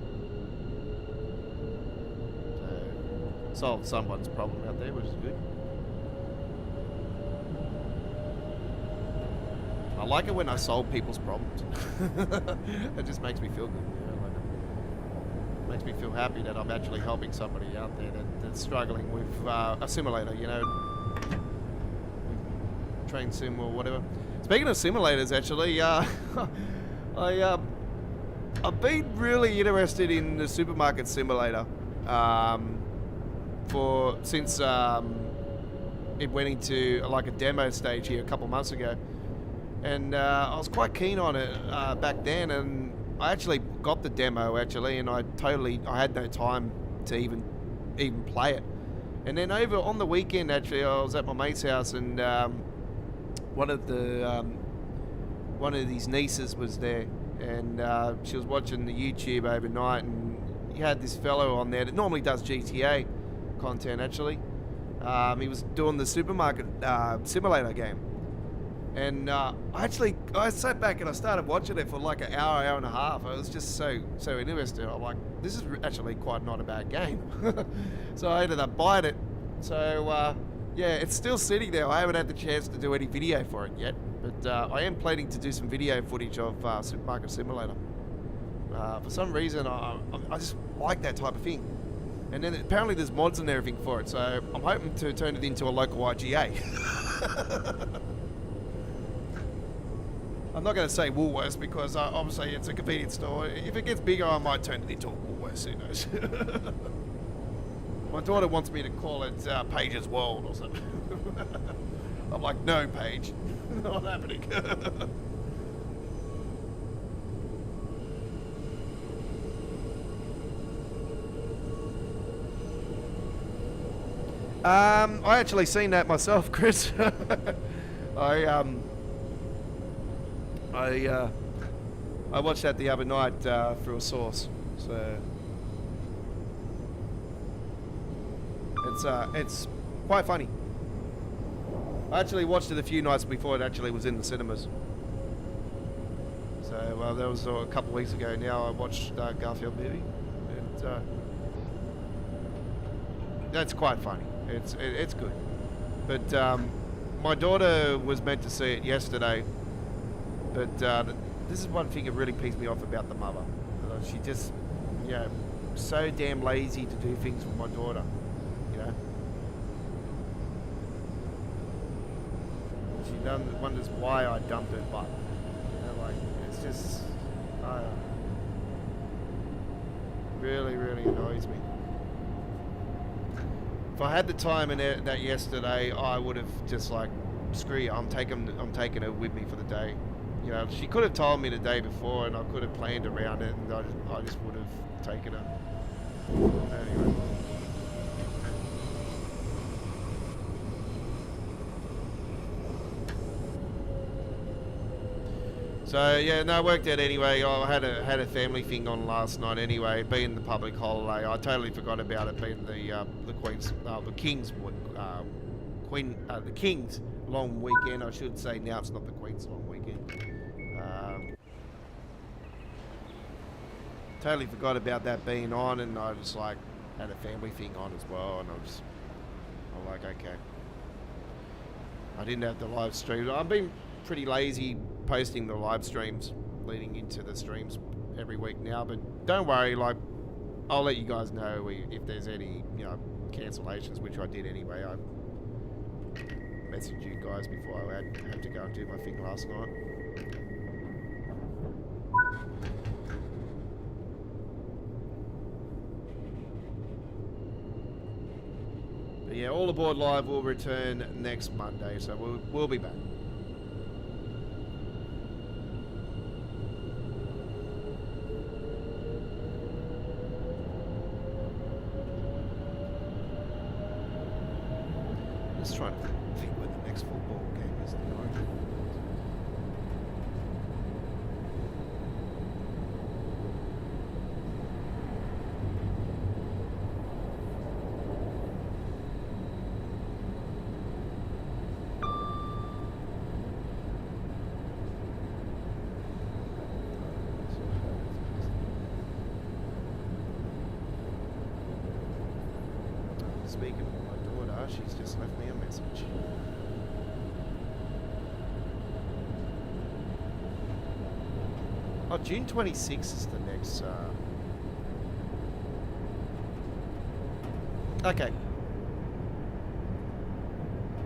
So, solved someone's problem out there, which is good. I like it when I solve people's problems. It just makes me feel good. You know, like it makes me feel happy that I'm actually helping somebody out there that's struggling with a simulator, you know, train sim or whatever. Speaking of simulators, actually, I've been really interested in the supermarket simulator since it went into like a demo stage here a couple months ago. And I was quite keen on it back then, and I actually got the demo and I had no time to even play it. And then over on the weekend, actually, I was at my mate's house, and one of these nieces was there, and she was watching the YouTube overnight, and he had this fellow on there that normally does GTA content. Actually, he was doing the supermarket simulator game. And I sat back and I started watching it for like an hour and a half. I was just so interested. I'm like, this is actually quite not a bad game. So I ended up buying it. So yeah, it's still sitting there. I haven't had the chance to do any video for it yet, but I am planning to do some video footage of Supermarket Simulator. For some reason, I just like that type of thing. And then apparently there's mods and everything for it, so I'm hoping to turn it into a local IGA. I'm not going to say Woolworths because obviously it's a convenience store. If it gets bigger, I might turn it into a Woolworths, who knows. My daughter wants me to call it Paige's World or something. I'm like, no, Paige, not happening. I actually seen that myself, Chris. I watched that the other night through a source, so it's quite funny. I actually watched it a few nights before it actually was in the cinemas. So that was a couple of weeks ago now. I watched Garfield movie, and that's quite funny. It's good, but my daughter was meant to see it yesterday. But this is one thing that really pissed me off about the mother. She just, you know, so damn lazy to do things for my daughter, you know. She wonders why I dumped her butt. You know, like, it's just, really, really annoys me. If I had the time in that yesterday, I would have just like, screw you, I'm taking her with me for the day. You know, she could have told me the day before, and I could have planned around it, and I just would have taken her. Anyway. So yeah, no, it worked out anyway. I had a family thing on last night anyway, being the public holiday. I totally forgot about it being the King's long weekend. I should say now it's not the Queen's long weekend. Totally forgot about that being on, and I just like had a family thing on as well, and I'm like, okay. I didn't have the live streams. I've been pretty lazy posting the live streams leading into the streams every week now, but don't worry, like I'll let you guys know if there's any, you know, cancellations, which I did anyway. I messaged you guys before I had to go and do my thing last night. But yeah, All Aboard Live will return next Monday, so we'll be back. Just trying to think where the next football game is tonight. left me a message. Oh, June 26th is the next. Okay.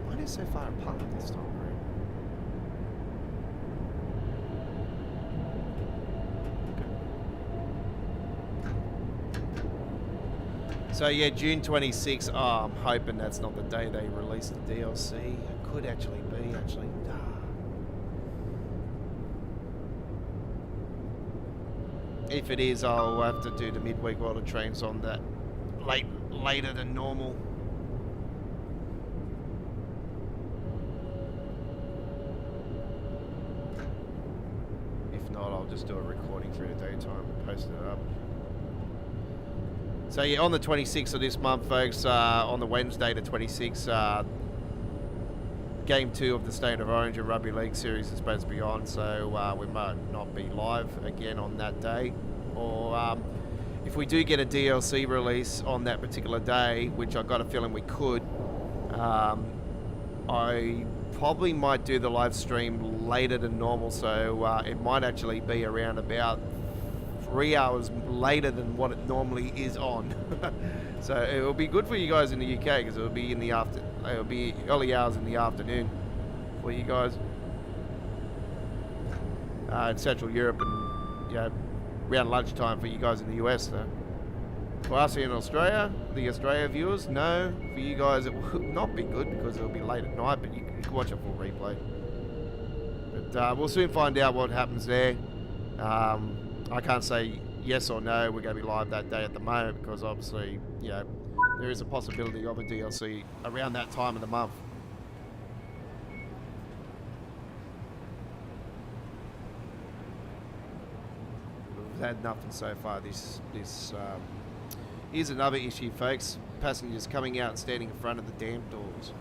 Why are they so far apart this time around? So yeah, June 26th. Oh, I'm hoping that's not the day they release the DLC. It could actually be, actually. If it is, I'll have to do the midweek World of Trains on that later than normal. If not, I'll just do a recording through the daytime and post it up. So yeah, on the 26th of this month, folks, on the Wednesday the 26th, Game 2 of the State of Orange and Rugby League Series is supposed to be on, so we might not be live again on that day. Or if we do get a DLC release on that particular day, which I've got a feeling we could, I probably might do the live stream later than normal, so it might actually be around about 3 hours later than what it normally is on. So it will be good for you guys in the UK because it will be in the it'll be early hours in the afternoon for you guys in Central Europe, and you know, around lunchtime for you guys in the US. So for us here in Australia, the Australia viewers, no. For you guys, it will not be good because it'll be late at night, but you can watch a full replay. But we'll soon find out what happens there. I can't say yes or no we're going to be live that day at the moment because obviously, you know, there is a possibility of a DLC around that time of the month. We've had nothing so far. Here's another issue, folks. Passengers coming out and standing in front of the damn doors.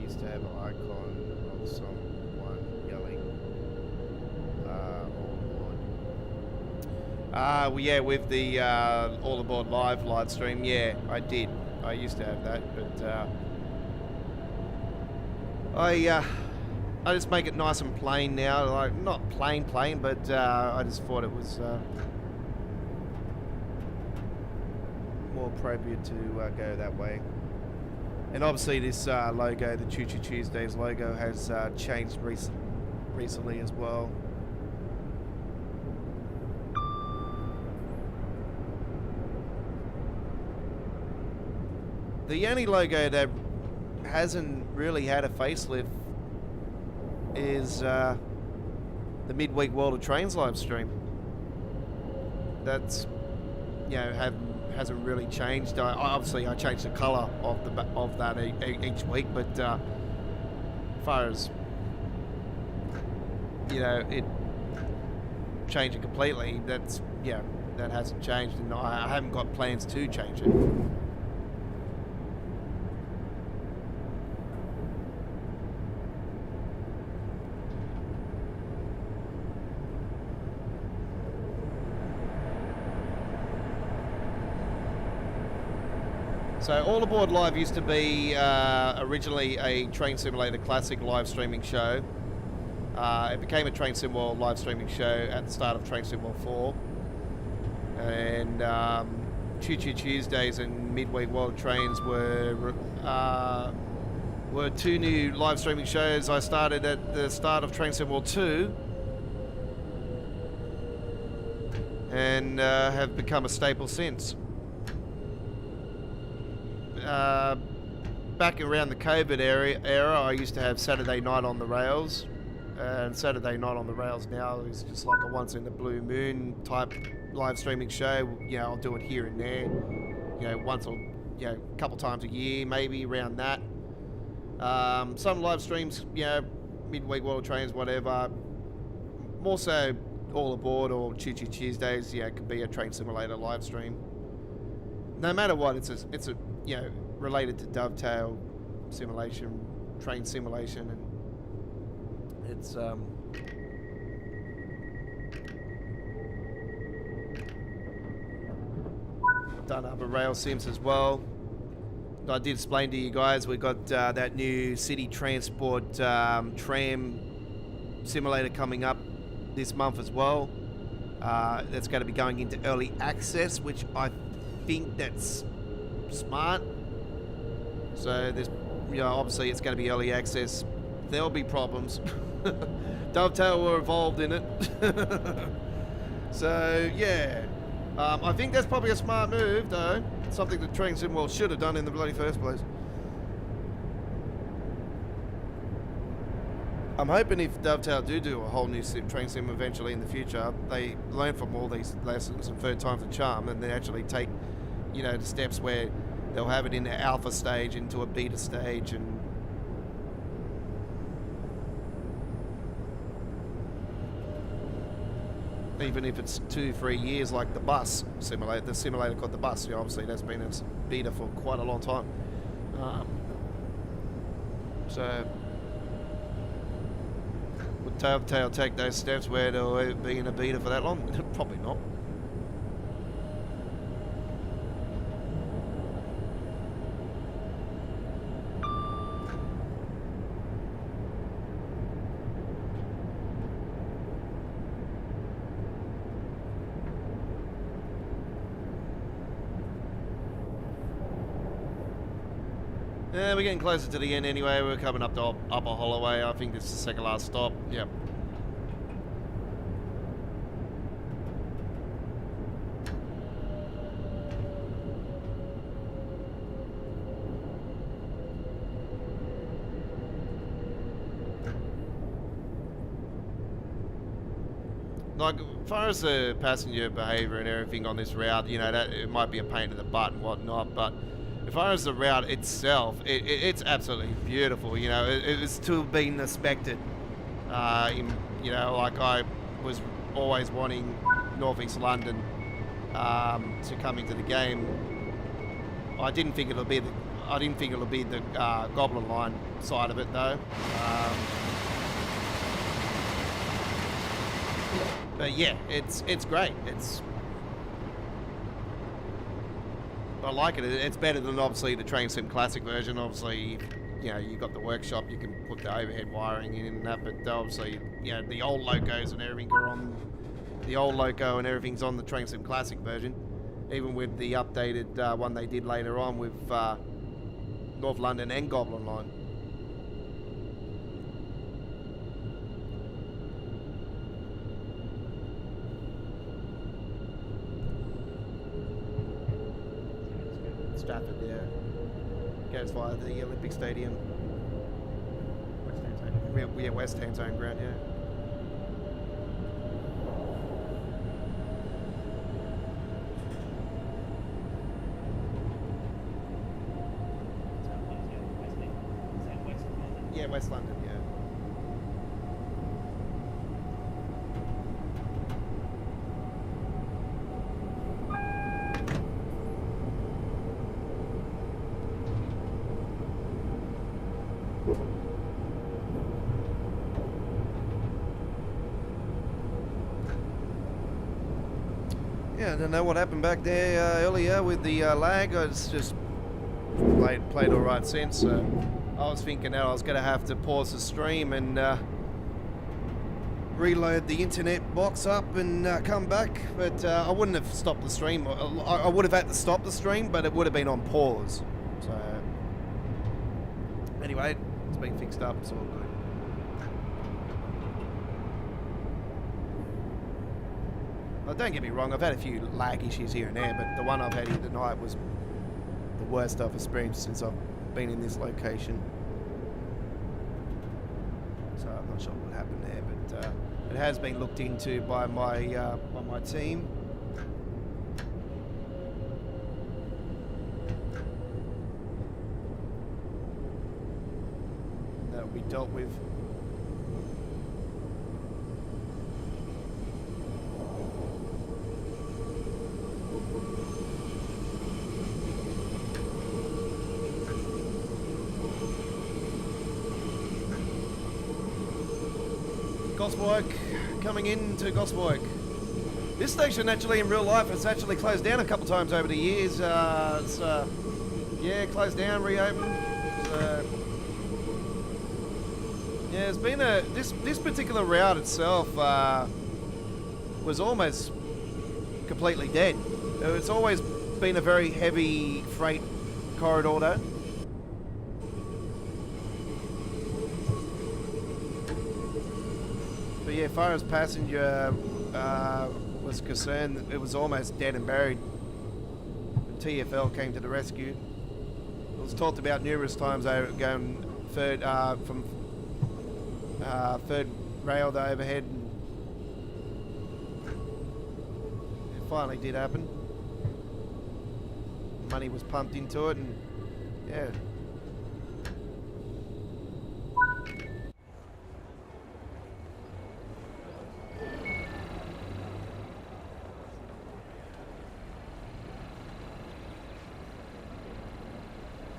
To have an icon of someone yelling all aboard. Well, yeah, with the all aboard live stream, yeah, I did. I used to have that, but I just make it nice and plain now. Like not plain, but I just thought it was more appropriate to go that way. And obviously this logo, the Choo Choo Tuesdays logo, has changed recently as well. The only logo that hasn't really had a facelift is the midweek World of Trains live stream. That's, you know, hasn't really changed. Obviously, I changed the colour of that each week, but as far as, you know, it changing completely, that's, yeah, that hasn't changed, and I haven't got plans to change it. So All Aboard Live used to be originally a Train Simulator Classic live streaming show. It became a Train Sim World live streaming show at the start of Train Sim World 4. And Choo Choo Tuesdays and Midweek World Trains were two new live streaming shows I started at the start of Train Sim World 2. And have become a staple since. Back around the COVID era, I used to have Saturday Night on the Rails, and Saturday Night on the Rails now is just like a once in a blue moon type live streaming show. You know, I'll do it here and there, you know, once or, you know, a couple times a year, maybe around that. Some live streams, you know, midweek world trains, whatever. More so all aboard or Choo Choo Tuesdays, yeah, it could be a train simulator live stream. No matter what, it's a you know, related to dovetail simulation, train simulation, and it's done other rail sims as well. I did explain to you guys, we got that new city transport tram simulator coming up this month as well. That's going to be going into early access, which I think that's smart. So there's, you know, obviously it's going to be early access. There'll be problems. Dovetail were involved in it. So yeah, I think that's probably a smart move, though. Something that Train Sim World should have done in the bloody first place. I'm hoping if Dovetail do a whole new train sim eventually in the future, they learn from all these lessons and third time's a charm, and they actually take, you know, the steps where they'll have it in the alpha stage into a beta stage, and even if it's 2-3 years, like the bus simulator, the simulator called the bus, you know, obviously that's been in beta for quite a long time. So would Dovetail take those steps where they'll be in a beta for that long? Probably not. Yeah, we're getting closer to the end anyway. We're coming up to Upper Holloway. I think this is the second last stop. Yep. Like, as far as the passenger behaviour and everything on this route, you know, that it might be a pain in the butt and whatnot, but as far as the route itself, it's absolutely beautiful. You know, it's to have been expected. You know, like I was always wanting Northeast London to come into the game. I didn't think it'll be the Goblin Line side of it though. But yeah, it's great. I like it. It's better than obviously the Train Sim Classic version. Obviously, you know, you got the workshop, you can put the overhead wiring in and that, but obviously, you know, the old locos and everything are on the old loco and everything's on the Train Sim Classic version. Even with the updated one they did later on with North London and Goblin Line. Stratford, yeah. Goes via the Olympic Stadium. West Hand Zone. Yeah, West Hand Zone ground, yeah. Yeah, West London, yeah. Yeah, I don't know what happened back there earlier with the lag. I was just played all right since. I was thinking that I was going to have to pause the stream and reload the internet box up and come back, but I wouldn't have stopped the stream. I would have had to stop the stream, but it would have been on pause. So anyway, it's been fixed up. It's all good. Well, don't get me wrong, I've had a few lag issues here and there, but the one I've had here tonight was the worst I've experienced since I've been in this location. So I'm not sure what happened there, but it has been looked into by my team. That'll be dealt with. Goswork, coming into Goswork. This station actually in real life has actually closed down a couple times over the years. Yeah, closed down, reopened. Yeah, it's been this particular route itself was almost completely dead. It's always been a very heavy freight corridor though. But yeah, as far as passenger was concerned, it was almost dead and buried. The TfL came to the rescue. It was talked about numerous times they were going third from third rail to overhead. It finally did happen. Money was pumped into it, and yeah.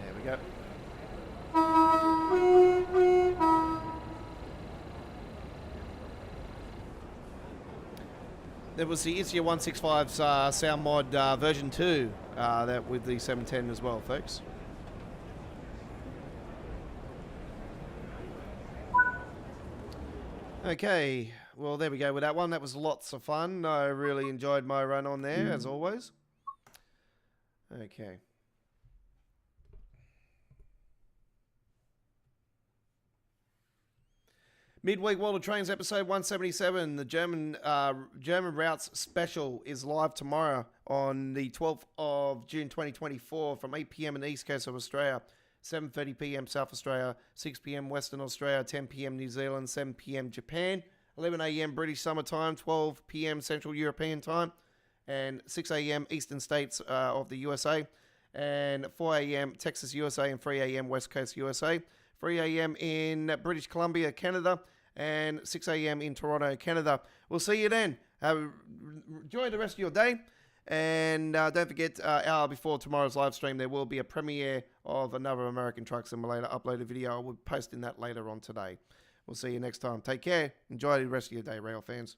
There we go. There was the Austria 165's sound mod version 2 that with the 710 as well, folks. Okay, well there we go with that one. That was lots of fun. I really enjoyed my run on there as always. Okay. Midweek World of Trains episode 177, the German routes special is live tomorrow on the 12th of June 2024 from 8 p.m. in the east coast of Australia, 7:30 p.m. South Australia, 6 p.m. Western Australia, 10 p.m. New Zealand, 7 p.m. Japan, 11 a.m. British Summer Time, 12 p.m. Central European Time, and 6 a.m. Eastern States of the USA, and 4 a.m. Texas, USA, and 3 a.m. West Coast, USA. 3 a.m. in British Columbia, Canada, and 6 a.m. in Toronto, Canada. We'll see you then. Enjoy the rest of your day. And don't forget, hour before tomorrow's live stream, there will be a premiere of another American Truck Simulator uploaded video. I will be posting that later on today. We'll see you next time. Take care. Enjoy the rest of your day, rail fans.